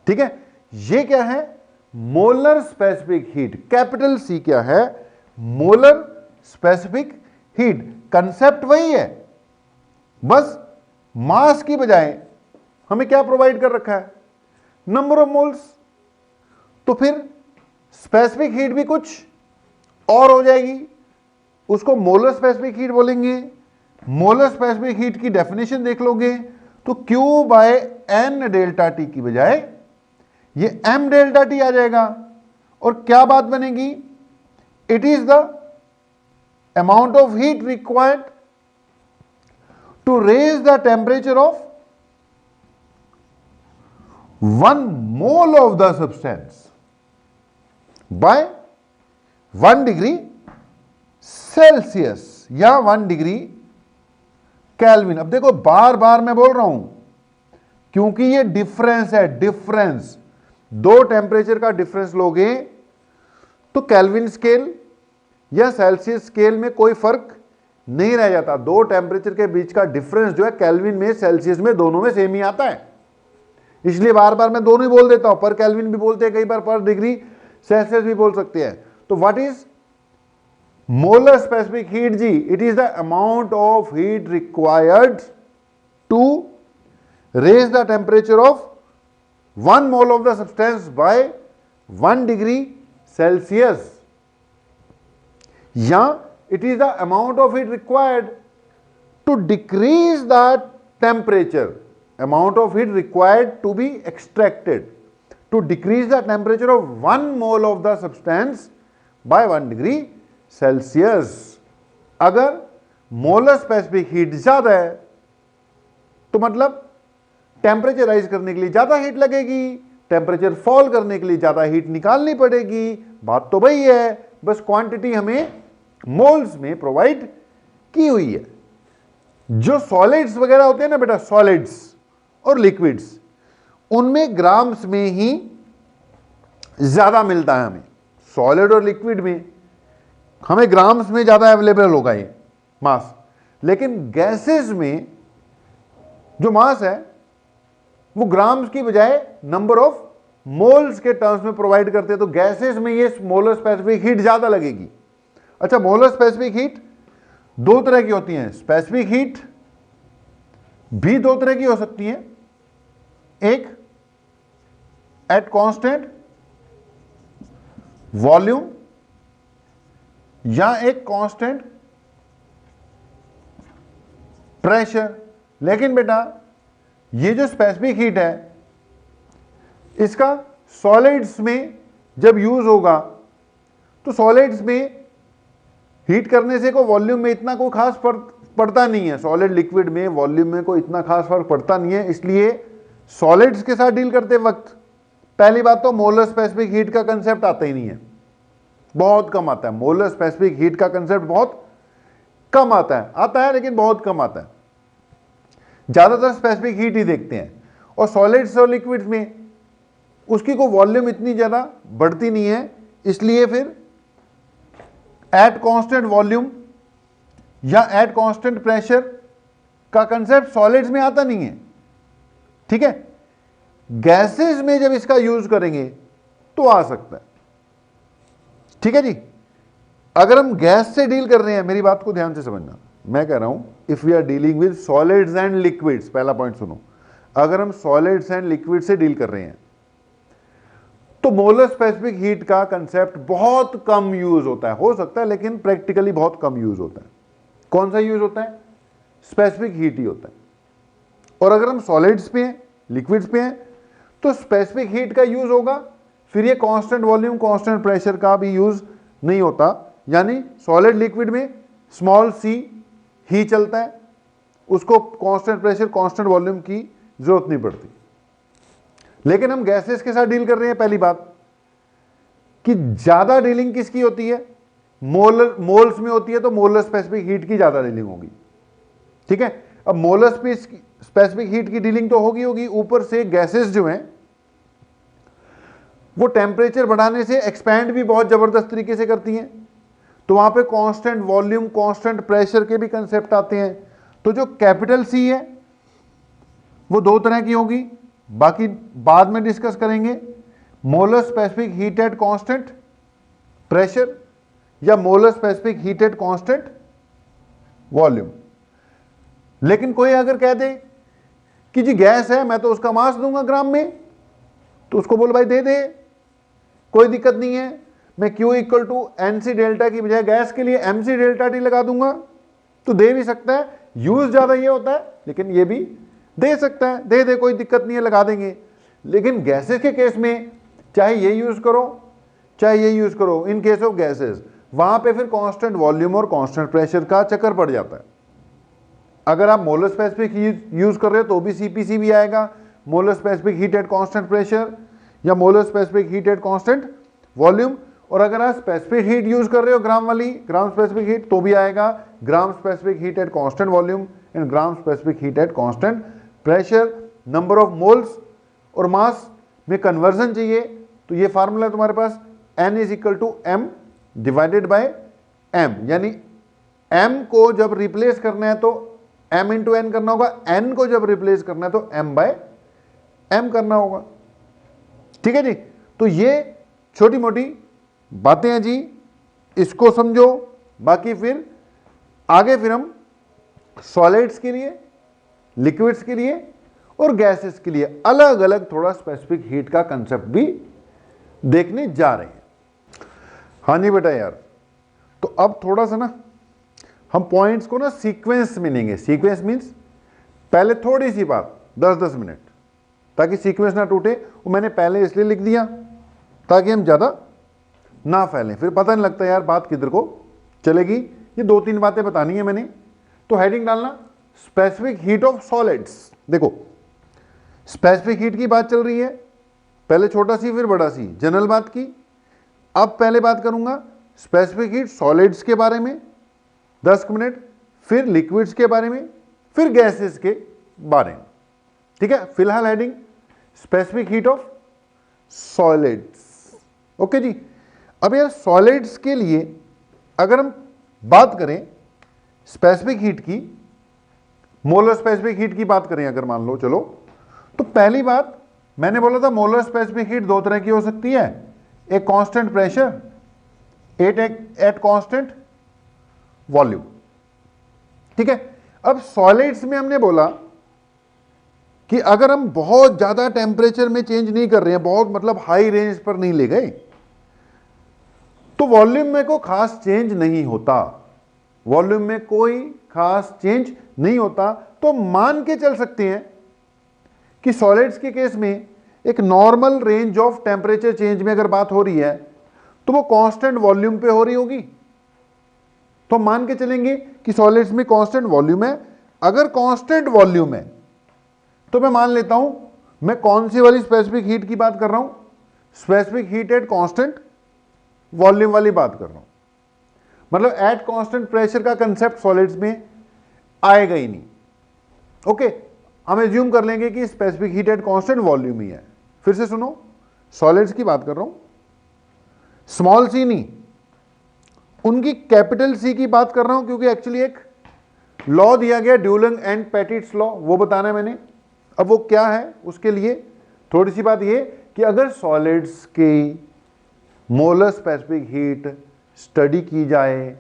ठीक है। ये क्या है, molar specific heat. Capital C क्या है, मोलर स्पेसिफिक हीट। कंसेप्ट वही है, बस मास की बजाय हमें क्या प्रोवाइड कर रखा है, नंबर ऑफ मोल्स। तो फिर स्पेसिफिक हीट भी कुछ और हो जाएगी, उसको मोलर स्पेसिफिक हीट बोलेंगे। मोलर स्पेसिफिक हीट की डेफिनेशन देख लोगे तो Q by N delta T की बजाय ये m डेल्टा टी आ जाएगा। और क्या बात बनेगी, it is the amount of heat required to raise the temperature of 1 mole of the substance by 1 degree Celsius या 1 डिग्री केल्विन। अब देखो बार बार मैं बोल रहा हूं क्योंकि ये डिफरेंस है, डिफरेंस, दो टेम्परेचर का डिफरेंस लोगे तो केल्विन स्केल या सेल्सियस स्केल में कोई फर्क नहीं रह जाता। दो टेम्परेचर के बीच का डिफरेंस जो है केल्विन में सेल्सियस में दोनों में सेम ही आता है, इसलिए बार बार मैं दोनों ही बोल देता हूं। पर केल्विन भी बोलते हैं, कई बार पर डिग्री सेल्सियस भी बोल सकते हैं। तो what is molar specific heat जी, it is the amount of heat required to raise the temperature of 1 mole of the substance by 1 degree Celsius, या it is the amount of heat required to decrease the temperature, amount of heat required to be extracted to decrease the temperature of 1 mole of the substance by 1 degree Celsius। अगर मोलर स्पेसिफिक हीट ज्यादा है तो मतलब टेम्परेचर राइज करने के लिए ज्यादा हीट लगेगी, टेम्परेचर फॉल करने के लिए ज्यादा हीट निकालनी पड़ेगी। बात तो वही है, बस क्वांटिटी हमें मोल्स में प्रोवाइड की हुई है। जो सॉलिड्स वगैरह होते हैं ना बेटा, सॉलिड्स और लिक्विड्स, उनमें ग्राम्स में ही ज्यादा मिलता है हमें। सॉलिड और लिक्विड में हमें ग्राम्स में ज्यादा अवेलेबल होगा ये मास, लेकिन गैसेस में जो मास है वो ग्राम्स की बजाय नंबर ऑफ मोल्स के टर्म्स में प्रोवाइड करते हैं, तो गैसेस में ये मोलर स्पेसिफिक हीट ज्यादा लगेगी। अच्छा, मोलर स्पेसिफिक हीट दो तरह की होती है, स्पेसिफिक हीट भी दो तरह की हो सकती है, एक एट कांस्टेंट वॉल्यूम या एक कांस्टेंट प्रेशर। लेकिन बेटा ये जो स्पेसिफिक हीट है इसका सॉलिड्स में जब यूज होगा तो सॉलिड्स में हीट करने से को वॉल्यूम में इतना कोई खास फर्क पड़ता नहीं है, सॉलिड लिक्विड में वॉल्यूम में कोई इतना खास फर्क पड़ता नहीं है। इसलिए सॉलिड्स के साथ डील करते वक्त पहली बात तो मोलर स्पेसिफिक हीट का कंसेप्ट आता ही नहीं है, बहुत कम आता है। मोलर स्पेसिफिक हीट का कंसेप्ट बहुत कम आता है लेकिन बहुत कम आता है, ज्यादातर स्पेसिफिक हीट ही देखते हैं। और सॉलिड्स और लिक्विड्स में उसकी को वॉल्यूम इतनी ज्यादा बढ़ती नहीं है, इसलिए फिर एट कांस्टेंट वॉल्यूम या एट कांस्टेंट प्रेशर का कंसेप्ट सॉलिड्स में आता नहीं है। ठीक है, गैसेस में जब इसका यूज करेंगे तो आ सकता है। ठीक है जी, अगर हम गैस से डील कर रहे हैं, मेरी बात को ध्यान से समझना, मैं कह रहा हूं if we are dealing with solids and liquids, पहला पॉइंट सुनो, अगर हम सॉलिड्स एंड लिक्विड से डील कर रहे हैं तो मोलर स्पेसिफिक हीट का कंसेप्ट बहुत कम यूज होता है, हो सकता है लेकिन प्रैक्टिकली बहुत कम यूज होता है। कौन सा यूज होता है? स्पेसिफिक हीट ही होता है। और अगर हम सॉलिड्स पे हैं, लिक्विड्स पे हैं, तो स्पेसिफिक हीट का यूज होगा, फिर ये कांस्टेंट वॉल्यूम कांस्टेंट प्रेशर का भी यूज नहीं होता, यानी सॉलिड लिक्विड में स्मॉल सी ही चलता है, उसको कांस्टेंट प्रेशर कांस्टेंट वॉल्यूम की जरूरत नहीं पड़ती। लेकिन हम गैसेस के साथ डील कर रहे हैं, पहली बात कि ज्यादा डीलिंग किसकी होती है? मोल्स में होती है, तो मोलर स्पेसिफिक हीट की ज्यादा डीलिंग होगी। ठीक है, अब मोलर स्पेसिफिक हीट की डीलिंग तो होगी, ऊपर से गैसेस जो हैं वो टेम्परेचर बढ़ाने से एक्सपैंड भी बहुत जबरदस्त तरीके से करती हैं, तो वहां पे कांस्टेंट वॉल्यूम कांस्टेंट प्रेशर के भी कंसेप्ट आते हैं। तो जो कैपिटल सी है वो दो तरह की होगी, बाकी बाद में डिस्कस करेंगे, molar specific heat at constant pressure या molar specific heat at constant volume. लेकिन कोई अगर कह दे कि जी गैस है, मैं तो उसका मास दूंगा ग्राम में, तो उसको बोल भाई दे दे, कोई दिक्कत नहीं है, मैं Q equal to NC delta की बजाय गैस के लिए MC डेल्टा T लगा दूंगा, तो दे भी सकता है। यूज ज्यादा ये होता है लेकिन ये भी दे सकता है, दे दे, कोई दिक्कत नहीं है, लगा देंगे। लेकिन गैसेस के केस में चाहे ये यूज करो चाहे ये यूज करो, इन केस ऑफ गैसेस वहां पे फिर कांस्टेंट वॉल्यूम और कांस्टेंट प्रेशर का चक्कर पड़ जाता है। अगर आप मोलर स्पेसिफिक यूज कर रहे हो तो भी CPC भी आएगा, molar specific heat at constant pressure या molar specific heat at constant volume. और अगर आप स्पेसिफिक हीट यूज कर रहे हो ग्राम वाली, ग्राम स्पेसिफिक हीट, तो भी आएगा gram specific heat at constant volume and gram specific heat at constant pressure. Number of moles और मास में कन्वर्जन चाहिए, तो ये फार्मूला है तुम्हारे पास, N is equal to M divided by M, यानी M को जब रिप्लेस करना है तो M इंटू N करना होगा, N को जब रिप्लेस करना है तो M बाय M करना होगा। ठीक है जी, तो ये छोटी मोटी बातें हैं जी, इसको समझो। बाकी फिर आगे फिर हम सॉलिड्स के लिए, लिक्विड्स के लिए और गैसेस के लिए अलग अलग थोड़ा स्पेसिफिक हीट का कंसेप्ट भी देखने जा रहे हैं। हाँ जी बेटा यार, तो अब थोड़ा सा ना हम पॉइंट्स को ना सीक्वेंस में लेंगे। सीक्वेंस मींस पहले थोड़ी सी बात 10-10 मिनट, ताकि सीक्वेंस ना टूटे। वो मैंने पहले इसलिए लिख दिया ताकि हम ज़्यादा ना फैलें, फिर पता नहीं लगता यार बात किधर को चलेगी। ये 2-3 बातें बतानी है मैंने, तो हेडिंग डालना स्पेसिफिक हीट ऑफ सॉलिड्स। देखो स्पेसिफिक हीट की बात चल रही है, पहले छोटा सी फिर बड़ा सी जनरल बात की। अब पहले बात करूंगा स्पेसिफिक हीट सॉलिड्स के बारे में 10 मिनट, फिर लिक्विड्स के बारे में, फिर गैसेस के बारे में। ठीक है, फिलहाल heading specific heat of solids. Okay जी, अब यार सॉलिड्स के लिए अगर हम बात करें स्पेसिफिक हीट की, मोलर स्पेसिफिक हीट की बात करें अगर मान लो, चलो, तो पहली बात मैंने बोला था मोलर स्पेसिफिक हीट दो तरह की हो सकती है, एक constant pressure, eight constant volume. ठीक है, अब सॉलिड्स में हमने बोला कि अगर हम बहुत ज्यादा टेम्परेचर में चेंज नहीं कर रहे हैं, बहुत मतलब हाई रेंज पर नहीं ले गए, तो वॉल्यूम में कोई खास चेंज नहीं होता, वॉल्यूम में कोई खास चेंज नहीं होता। तो मान के चल सकते हैं कि सॉलिड्स के केस में एक normal range of temperature change में अगर बात हो रही है तो वो कांस्टेंट वॉल्यूम पे हो रही होगी। तो मान के चलेंगे कि सॉलिड्स में कांस्टेंट वॉल्यूम है। अगर कांस्टेंट वॉल्यूम है तो मैं मान लेता हूं मैं कौन सी वाली स्पेसिफिक हीट की बात कर रहा हूं, specific heat at constant volume वाली बात कर रहा हूं। मतलब एट कांस्टेंट प्रेशर का कंसेप्ट सॉलिड्स में आएगा ही नहीं। ओके, हम एज्यूम कर लेंगे कि specific heat at constant volume ही है। फिर से सुनो, सॉलिड्स की बात कर रहा हूं, स्मॉल सी नहीं, उनकी कैपिटल सी की बात कर रहा हूं, क्योंकि एक्चुअली एक लॉ दिया गया ड्यूलंग एंड पेटिट्स लॉ, वो बताना है मैंने। अब वो क्या है, उसके लिए थोड़ी सी बात ये कि अगर सॉलिड्स की मोलर स्पेसिफिक हीट स्टडी की जाए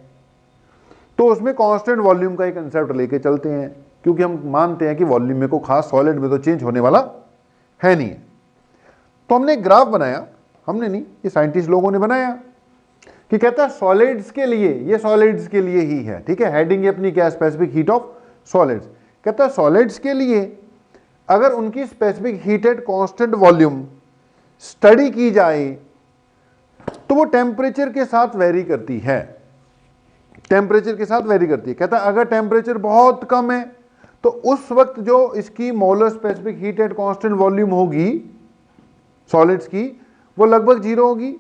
तो उसमें कांस्टेंट वॉल्यूम का एक कंसेप्ट लेके चलते हैं, क्योंकि हम मानते हैं कि वॉल्यूम में को खास सॉलिड में तो चेंज होने वाला है नहीं है। तो हमने ग्राफ बनाया, हमने नहीं, ये साइंटिस्ट लोगों ने बनाया, कि कहता है सॉलिड्स के लिए, ये सॉलिड्स के लिए ही है, ठीक है, हेडिंग अपनी क्या, स्पेसिफिक हीट ऑफ सॉलिड्स। कहता है सॉलिड्स के लिए अगर उनकी specific heat at constant volume study की जाए तो वो टेम्परेचर के साथ वेरी करती है, टेम्परेचर के साथ वेरी करती है। कहता है अगर टेम्परेचर बहुत कम है तो उस वक्त जो इसकी molar specific heat at constant volume होगी सॉलिड्स की, वो लगभग 0 होगी।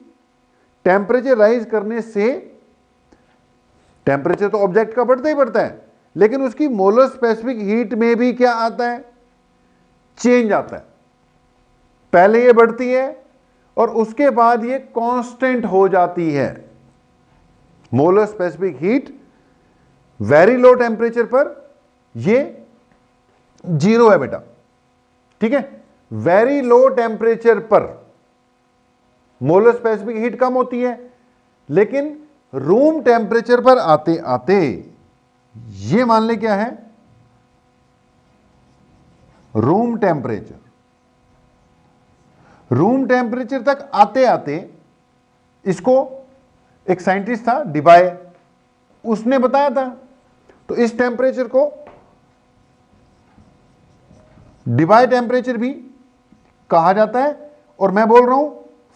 टेम्परेचर राइज करने से, टेम्परेचर तो ऑब्जेक्ट का बढ़ता ही बढ़ता है, लेकिन उसकी मोलर स्पेसिफिक हीट में भी क्या आता है, चेंज आता है। पहले ये बढ़ती है और उसके बाद ये कांस्टेंट हो जाती है। Molar specific heat very low temperature पर ये 0 है बेटा, ठीक है। वेरी लो टेम्परेचर पर मोलर स्पेसिफिक हीट कम होती है, लेकिन रूम टेम्परेचर पर आते आते ये मान ले क्या है, रूम टेम्परेचर, रूम टेम्परेचर तक आते आते इसको एक साइंटिस्ट था डिबाय, उसने बताया था। तो इस टेम्परेचर को डिबाय टेम्परेचर भी कहा जाता है। और मैं बोल रहा हूं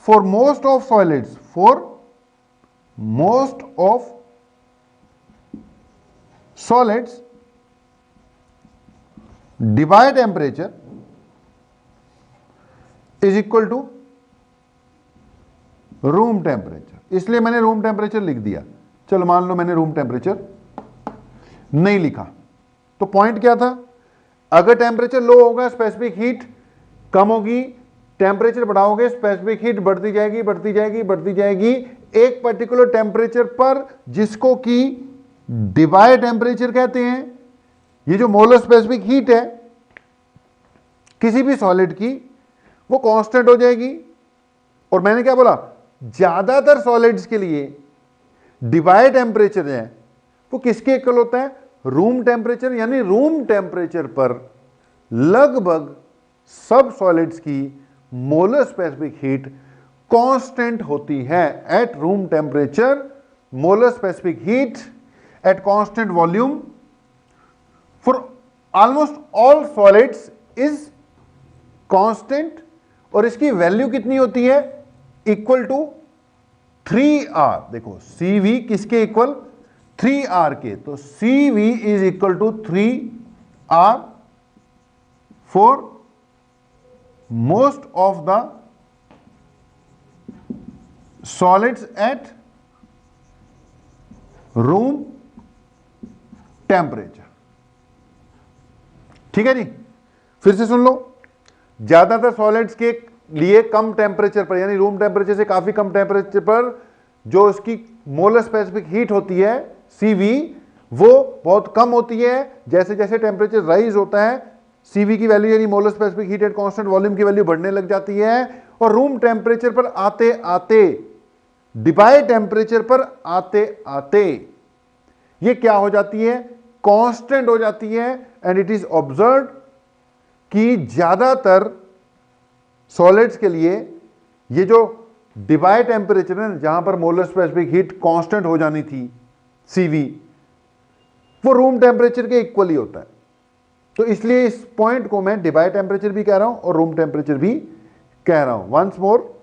for most of solids, for most of solids Debye temperature is equal to room temperature. इसलिए मैंने रूम टेम्परेचर लिख दिया। चलो मान लो मैंने रूम टेम्परेचर नहीं लिखा, तो पॉइंट क्या था, अगर टेम्परेचर लो होगा स्पेसिफिक हीट कम होगी, टेम्परेचर बढ़ाओगे स्पेसिफिक हीट बढ़ती जाएगी बढ़ती जाएगी बढ़ती जाएगी, एक पर्टिकुलर टेम्परेचर पर जिसको कि डिबाय टेम्परेचर कहते हैं। ये जो मोलर स्पेसिफिक हीट है किसी भी सॉलिड की, वो कांस्टेंट हो जाएगी। और मैंने क्या बोला, ज्यादातर सॉलिड्स के लिए डिबाय टेम्परेचर है वो किसके इक्वल होता है, रूम टेम्परेचर। यानी रूम टेम्परेचर पर लगभग सब सॉलिड्स की मोलर स्पेसिफिक हीट कांस्टेंट होती है। Eight room temperature molar specific heat at constant volume for almost all solids is constant. और इसकी वैल्यू कितनी होती है, इक्वल टू 3R। देखो CV किसके इक्वल, 3R के। तो CV is equal to 3R for most of the solids at room temperature. ठीक है जी, फिर से सुन लो, ज्यादातर सॉलिड्स के लिए कम टेम्परेचर पर, यानी रूम टेम्परेचर से काफी कम टेम्परेचर पर जो उसकी मोलर स्पेसिफिक हीट होती है CV, वो बहुत कम होती है जैसे जैसे टेम्परेचर राइज होता है, सीवी की वैल्यू यानी molar specific heat at constant volume की वैल्यू बढ़ने लग जाती है, और रूम टेम्परेचर पर आते आते, डिबाई टेम्परेचर पर आते आते ये क्या हो जाती है, कांस्टेंट हो जाती है। एंड इट इज ऑब्जर्व कि ज्यादातर सॉलिड्स के लिए ये जो डिबाई टेम्परेचर है, जहां पर मोलर स्पेसिफिक हीट कांस्टेंट हो जानी थी सीवी, वो रूम टेम्परेचर के इक्वल ही होता है। तो इसलिए इस पॉइंट को मैं डिबाई टेम्परेचर भी कह रहा हूं और रूम टेम्परेचर भी कह रहा हूं। Once more,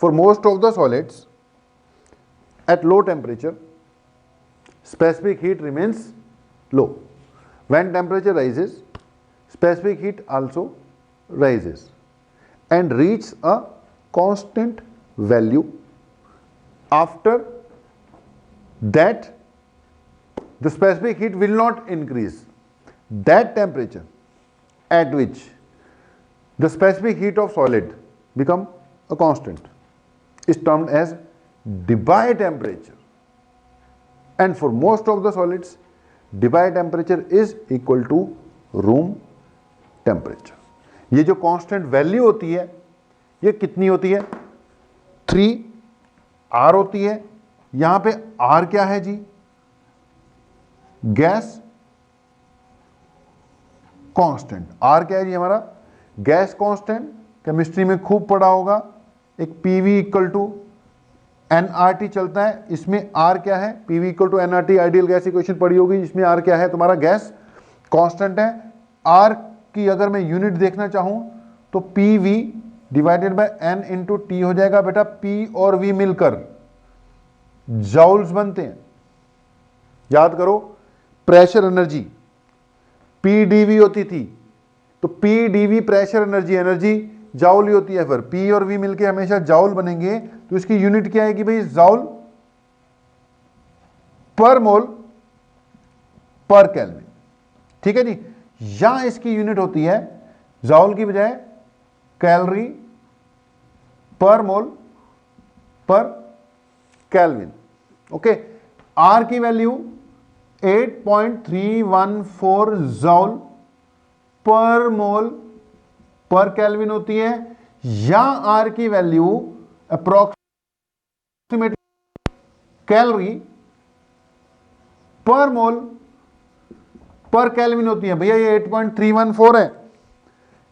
for most of the solids at low temperature specific heat remains low. When temperature rises, specific heat also rises and reaches a constant value. After that, the specific heat will not increase. That temperature at which the specific heat of solid become a constant is termed as Debye temperature. And for most of the solids, Debye temperature is equal to room temperature. ये जो कांस्टेंट वैल्यू होती है ये कितनी होती है, 3R होती है। यहां पे R क्या है जी, गैस कांस्टेंट। R क्या है जी हमारा, गैस कांस्टेंट, केमिस्ट्री में खूब पढ़ा होगा। एक PV इक्वल टू nRT चलता है, इसमें R क्या है, PV equal to nRT, ideal gas equation पढ़ी होगी, जिसमें R क्या है, तुम्हारा गैस कांस्टेंट है। R की अगर मैं यूनिट देखना चाहूं तो PV divided by N into T हो जाएगा बेटा। P और V मिलकर जाउल्स बनते हैं। याद करो, प्रेशर एनर्जी PdV होती थी, तो PdV pressure energy, energy joule ही होती है। फिर P और V मिलके हमेशा जाउल बनेंगे, तो इसकी यूनिट क्या आएगी भाई, joule per mole per kelvin. ठीक है जी। यहां इसकी यूनिट होती है जाउल की बजाय calorie per mole per kelvin. Okay, are की value 8.314 joule per mole per kelvin होती है, या आर की value approximate calorie per mole per kelvin होती है। भैया ये 8.314 है,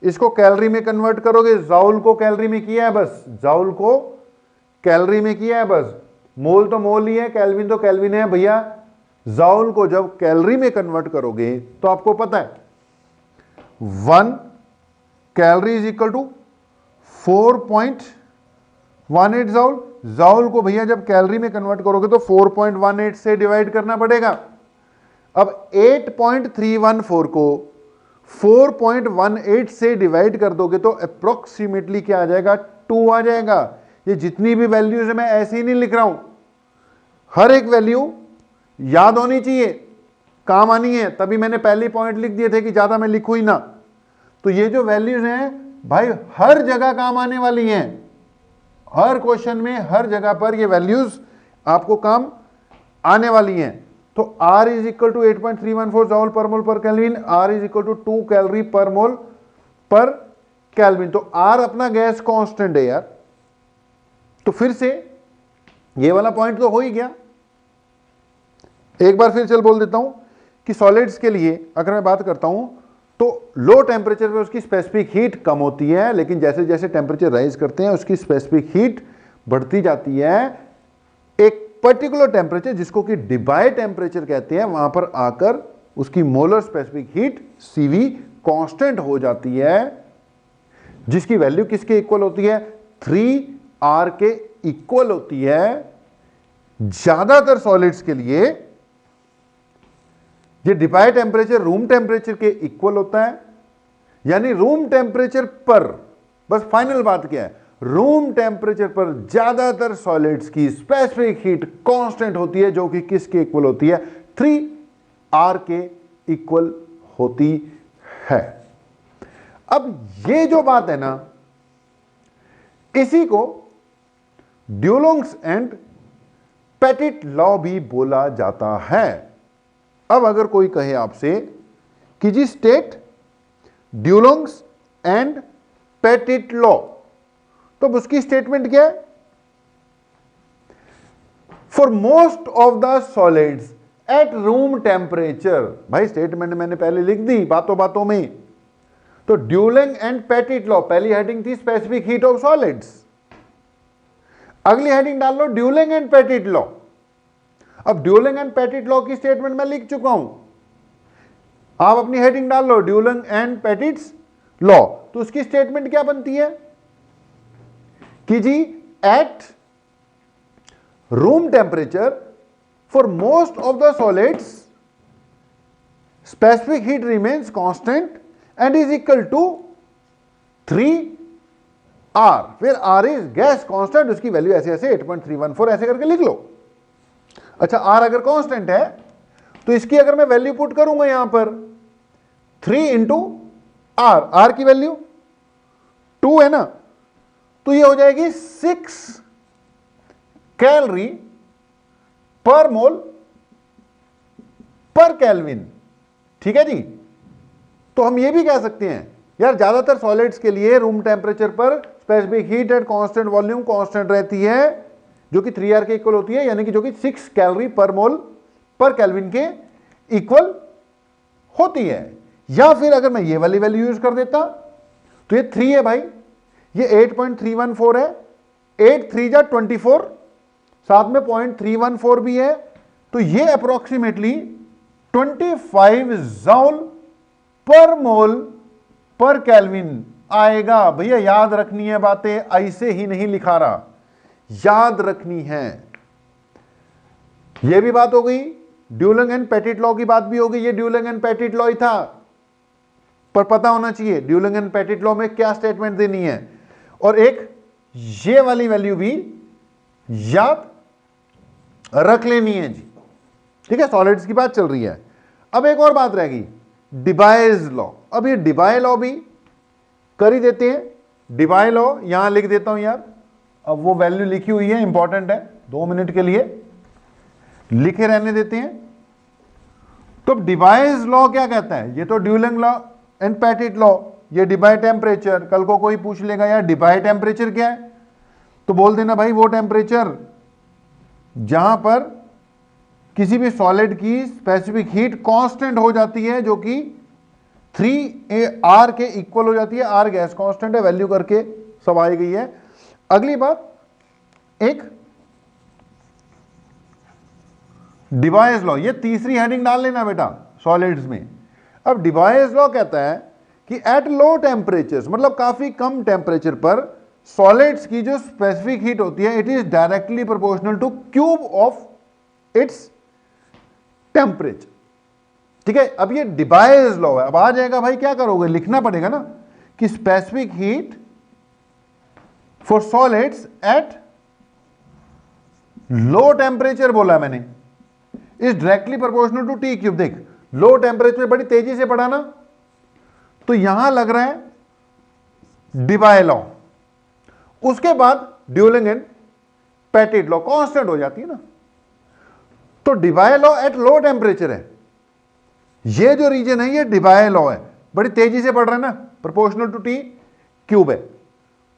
इसको कैलोरी में कन्वर्ट करोगे, जाउल को कैलोरी में किया है बस, जाउल को कैलोरी में किया है बस। मोल तो मोल ही है, केल्विन तो केल्विन है भैया। जाउल को जब कैलोरी में कन्वर्ट करोगे तो आपको पता है 1 calorie is equal to 4.18 joule. Joule को भैया जब कैलोरी में कन्वर्ट करोगे तो 4.18 से डिवाइड करना पड़ेगा। अब 8.314 को 4.18 से डिवाइड कर दोगे तो अप्रोक्सीमेटली क्या आ जाएगा, 2 आ जाएगा। ये जितनी भी वैल्यूज है मैं ऐसे ही नहीं लिख रहा हूं, हर एक वैल्यू याद होनी चाहिए, काम आनी है, तभी मैंने पहले पॉइंट लिख दिए थे कि ज्यादा मैं लिखूं ही ना। तो ये जो वैल्यूज हैं भाई हर जगह काम आने वाली हैं, हर क्वेश्चन में हर जगह पर ये वैल्यूज आपको काम आने वाली हैं। तो R is equal to 8.314 joule per mole per kelvin, R is equal to 2 calorie per mole per kelvin. तो R अपना गैस कांस्टेंट है यार। तो फिर से ये वाला पॉइंट तो हो ही गया। एक बार फिर चल बोल देता हूं कि सॉलिड्स के लिए अगर मैं बात करता हूं तो लो टेम्परेचर पे उसकी स्पेसिफिक हीट कम होती है, लेकिन जैसे जैसे टेम्परेचर राइज करते हैं उसकी स्पेसिफिक हीट बढ़ती जाती है। एक पर्टिकुलर टेम्परेचर जिसको कि डिबाई टेम्परेचर कहते हैं, वहां पर आकर उसकी molar specific heat CV constant हो जाती है, जिसकी वैल्यू किसके इक्वल होती है, 3R के इक्वल होती है। ज्यादातर सॉलिड्स के लिए ये डिबाई टेम्परेचर रूम टेम्परेचर के इक्वल होता है, यानी रूम टेम्परेचर पर, बस फाइनल बात क्या है, रूम टेम्परेचर पर ज्यादातर सॉलिड्स की स्पेसिफिक हीट कांस्टेंट होती है, जो कि किसके इक्वल होती है, 3R के इक्वल होती है। अब ये जो बात है ना, इसी को ड्यूलोंग्स एंड पेटिट लॉ भी बोला जाता है। अब अगर कोई कहे आपसे कि जी स्टेट ड्यूलोंग्स एंड पेटिट लॉ, तो उसकी स्टेटमेंट क्या है? For most of the solids at room temperature. भाई स्टेटमेंट मैंने पहले लिख दी बातों बातों में। तो ड्यूलिंग एंड पेटिट लॉ, पहली हेडिंग थी स्पेसिफिक हीट ऑफ सॉलिड्स, अगली हेडिंग डाल लो ड्यूलिंग एंड पेटिट लॉ। अब ड्यूलिंग एंड पेटिट लॉ की स्टेटमेंट मैं लिख चुका हूं, आप अपनी हेडिंग डाल लो ड्यूलिंग एंड पेटिट्स लॉ। तो उसकी स्टेटमेंट क्या बनती है कि जी at room temperature for most of the solids specific heat remains constant and is equal to 3R। फिर R इज गैस कांस्टेंट, उसकी वैल्यू ऐसे ऐसे 8.314 ऐसे करके लिख लो। अच्छा, R अगर कांस्टेंट है तो इसकी अगर मैं वैल्यू पुट करूंगा यहां पर 3 इंटू R, R की वैल्यू 2 है ना, तो ये हो जाएगी 6 calorie per mole per kelvin. ठीक है जी। तो हम ये भी कह सकते हैं यार ज्यादातर सॉलिड्स के लिए रूम टेम्परेचर पर specific heat at constant volume constant रहती है, जो कि 3R के इक्वल होती है, यानी कि जो कि 6 calorie per mole per kelvin के इक्वल होती है। या फिर अगर मैं ये वाली वैल्यू यूज कर देता तो ये 3 है भाई, ये 8.314 है, 8 3 जा 24, साथ में 0.314 भी है, तो ये अप्रोक्सीमेटली 25 जूल पर मोल पर केल्विन आएगा। भैया याद रखनी है बातें, ऐसे ही नहीं लिखा रहा, याद रखनी है। यह भी बात हो गई, ड्यूलिंग एंड पेटिट लॉ की बात भी हो गई। ये ड्यूलिंग एंड पेटिट लॉ ही था, पर पता होना चाहिए ड्यूलिंग एंड पेटिट लॉ में क्या स्टेटमेंट देनी है। और एक ये वाली वैल्यू भी याद रख लेनी है जी। ठीक है, सॉलिड्स की बात चल रही है। अब एक और बात रहेगी, डिबाइज लॉ। अब ये डिबाई लॉ भी कर ही देते हैं। डिबाई लॉ यहां लिख देता हूं यार, अब वो वैल्यू लिखी हुई है, इंपॉर्टेंट है, 2 मिनट के लिए लिखे रहने देते हैं। तो डिबाइज लॉ क्या कहता है? ये तो duelling law and Petit law, ये डिबाई टेम्परेचर। कल को कोई पूछ लेगा यार डिबाई टेम्परेचर क्या है, तो बोल देना भाई वो टेम्परेचर जहां पर किसी भी सॉलिड की स्पेसिफिक हीट कांस्टेंट हो जाती है, जो कि 3R के इक्वल हो जाती है। R गैस कांस्टेंट है, वैल्यू करके सब आई गई है। अगली बात, एक डिबाइज लॉ, ये तीसरी हेडिंग डाल लेना बेटा सॉलिड्स में। अब डिबाइज लॉ कहता है कि एट लो टेम्परेचर, मतलब काफी कम टेम्परेचर पर सॉलिड्स की जो स्पेसिफिक हीट होती है, it is directly proportional two cube of its temperature. ठीक है, अब ये डिबाइज लॉ है। अब आ जाएगा भाई, क्या करोगे, लिखना पड़ेगा ना कि specific heat for solids at low temperature बोला मैंने, is directly proportional to T cube. देख लो टेम्परेचर बड़ी तेजी से बढ़ा ना, तो यहां लग रहा है डिबाई लॉ। उसके बाद Dulong and Petit law, constant हो जाती है ना, तो Debye law at low temperature है। ये जो रीजन है ये डिबाई लॉ है, बड़ी तेजी से बढ़ रहा है ना, प्रोपोर्शनल टू टी क्यूब है।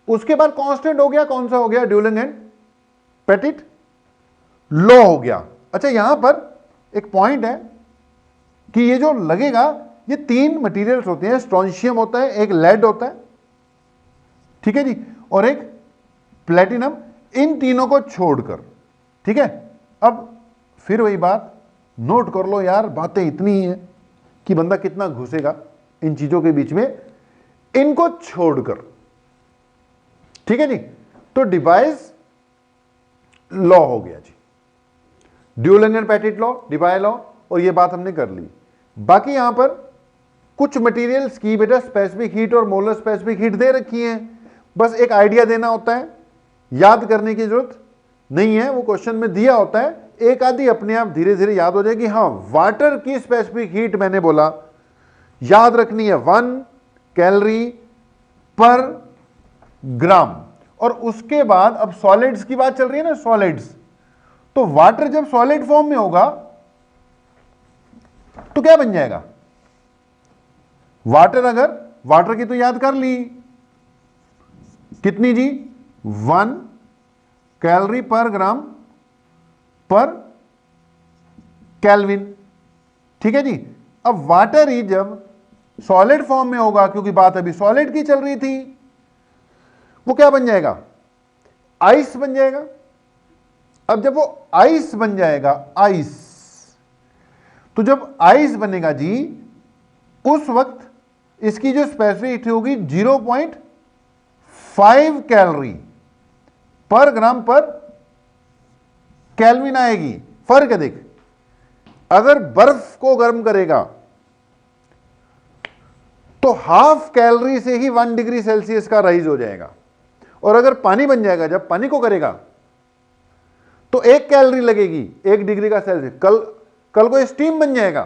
उसके बाद कांस्टेंट हो गया, कौन सा हो गया, ड्यूलिंग एंड पेटिट लॉ हो गया। अच्छा, यहां पर एक पॉइंट है कि ये जो लगेगा, ये 3 मटेरियल्स होते हैं, स्ट्रोंशियम होता है, एक लेड होता है, ठीक है जी, और एक प्लेटिनम, इन तीनों को छोड़कर। ठीक है, अब फिर वही बात नोट कर लो यार, बातें इतनी ही है कि बंदा कितना घुसेगा इन चीजों के बीच में, इनको छोड़कर। ठीक है जी, तो डिबाइज लॉ हो गया जी, Dulong and Petit law, Debye law, और ये बात हमने कर ली। बाकी यहां पर कुछ मटेरियल्स की बेटा स्पेसिफिक हीट और मोलर स्पेसिफिक हीट दे रखी है, बस एक आइडिया देना होता है, याद करने की जरूरत नहीं है, वो क्वेश्चन में दिया होता है, एक आधी अपने आप धीरे धीरे याद हो जाएगी। हाँ, वाटर की स्पेसिफिक हीट मैंने बोला याद रखनी है 1 कैलोरी पर ग्राम। और उसके बाद अब सॉलिड्स की बात चल रही है ना, सॉलिड्स, तो वाटर जब सॉलिड फॉर्म में होगा तो क्या बन जाएगा, वाटर, अगर वाटर की तो याद कर ली, कितनी जी, 1 कैलोरी पर ग्राम पर केल्विन, ठीक है जी। अब वाटर ही जब सॉलिड फॉर्म में होगा, क्योंकि बात अभी सॉलिड की चल रही थी, वो क्या बन जाएगा, आइस बन जाएगा। अब जब वो आइस बन जाएगा, आइस, तो जब आइस बनेगा जी, उस वक्त इसकी जो स्पेसिफिसिटी होगी 0.5 कैलोरी पर ग्राम पर केल्विन आएगी। फर्क है देख, अगर बर्फ को गर्म करेगा तो हाफ कैलोरी से ही 1 डिग्री सेल्सियस का राइज हो जाएगा, और अगर पानी बन जाएगा, जब पानी को करेगा तो 1 कैलोरी लगेगी 1 डिग्री का सेल्सियस। कल को स्टीम बन जाएगा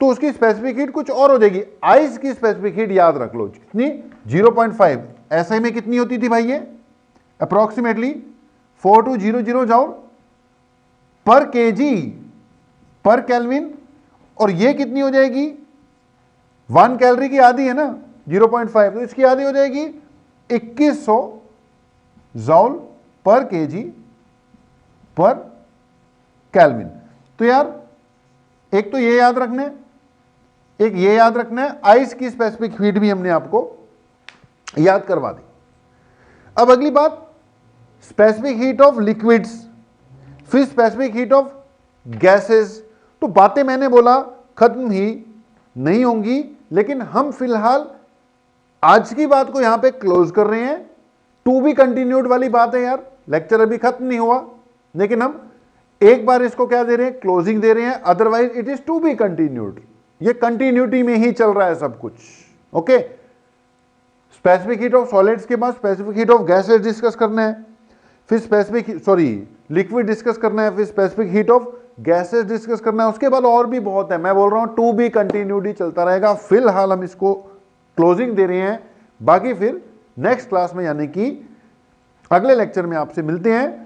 तो उसकी स्पेसिफिक हीट कुछ और हो जाएगी। आइस की स्पेसिफिक हीट याद रख लो, कितनी, 0.5। ऐसे में कितनी होती थी भाई, ये अप्रोक्सीमेटली 4200 जूल पर केजी पर केल्विन, और ये कितनी हो जाएगी, 1 कैलोरी की आधी है ना 0.5, तो इसकी आधी हो जाएगी 2100 जूल पर केजी पर केल्विन। तो यार एक तो ये याद रखना है, एक ये याद रखना है, आइस की स्पेसिफिक हीट भी हमने आपको याद करवा दी। अब अगली बात, स्पेसिफिक हीट ऑफ लिक्विड्स, फिर स्पेसिफिक हीट ऑफ गैसेस। तो बातें मैंने बोला खत्म ही नहीं होंगी, लेकिन हम फिलहाल आज की बात को यहां पे क्लोज कर रहे हैं। टू बी कंटिन्यूड वाली बात है यार, लेक्चर अभी खत्म नहीं हुआ, लेकिन हम एक बार इसको क्या दे रहे हैं, क्लोजिंग दे रहे हैं, otherwise it is to be continued. ये कंटिन्यूटी में ही चल रहा है सब कुछ, okay. Specific heat of solids के बाद specific heat of gases discuss करना है, फिर स्पेसिफिक लिक्विड डिस्कस करना है, फिर specific heat of gases discuss करना है, उसके बाद और भी बहुत है। मैं बोल रहा हूं टू बी कंटिन्यूड ही चलता रहेगा, फिलहाल हम इसको क्लोजिंग दे रहे हैं। बाकी फिर नेक्स्ट क्लास में, यानी कि अगले लेक्चर में आपसे मिलते हैं।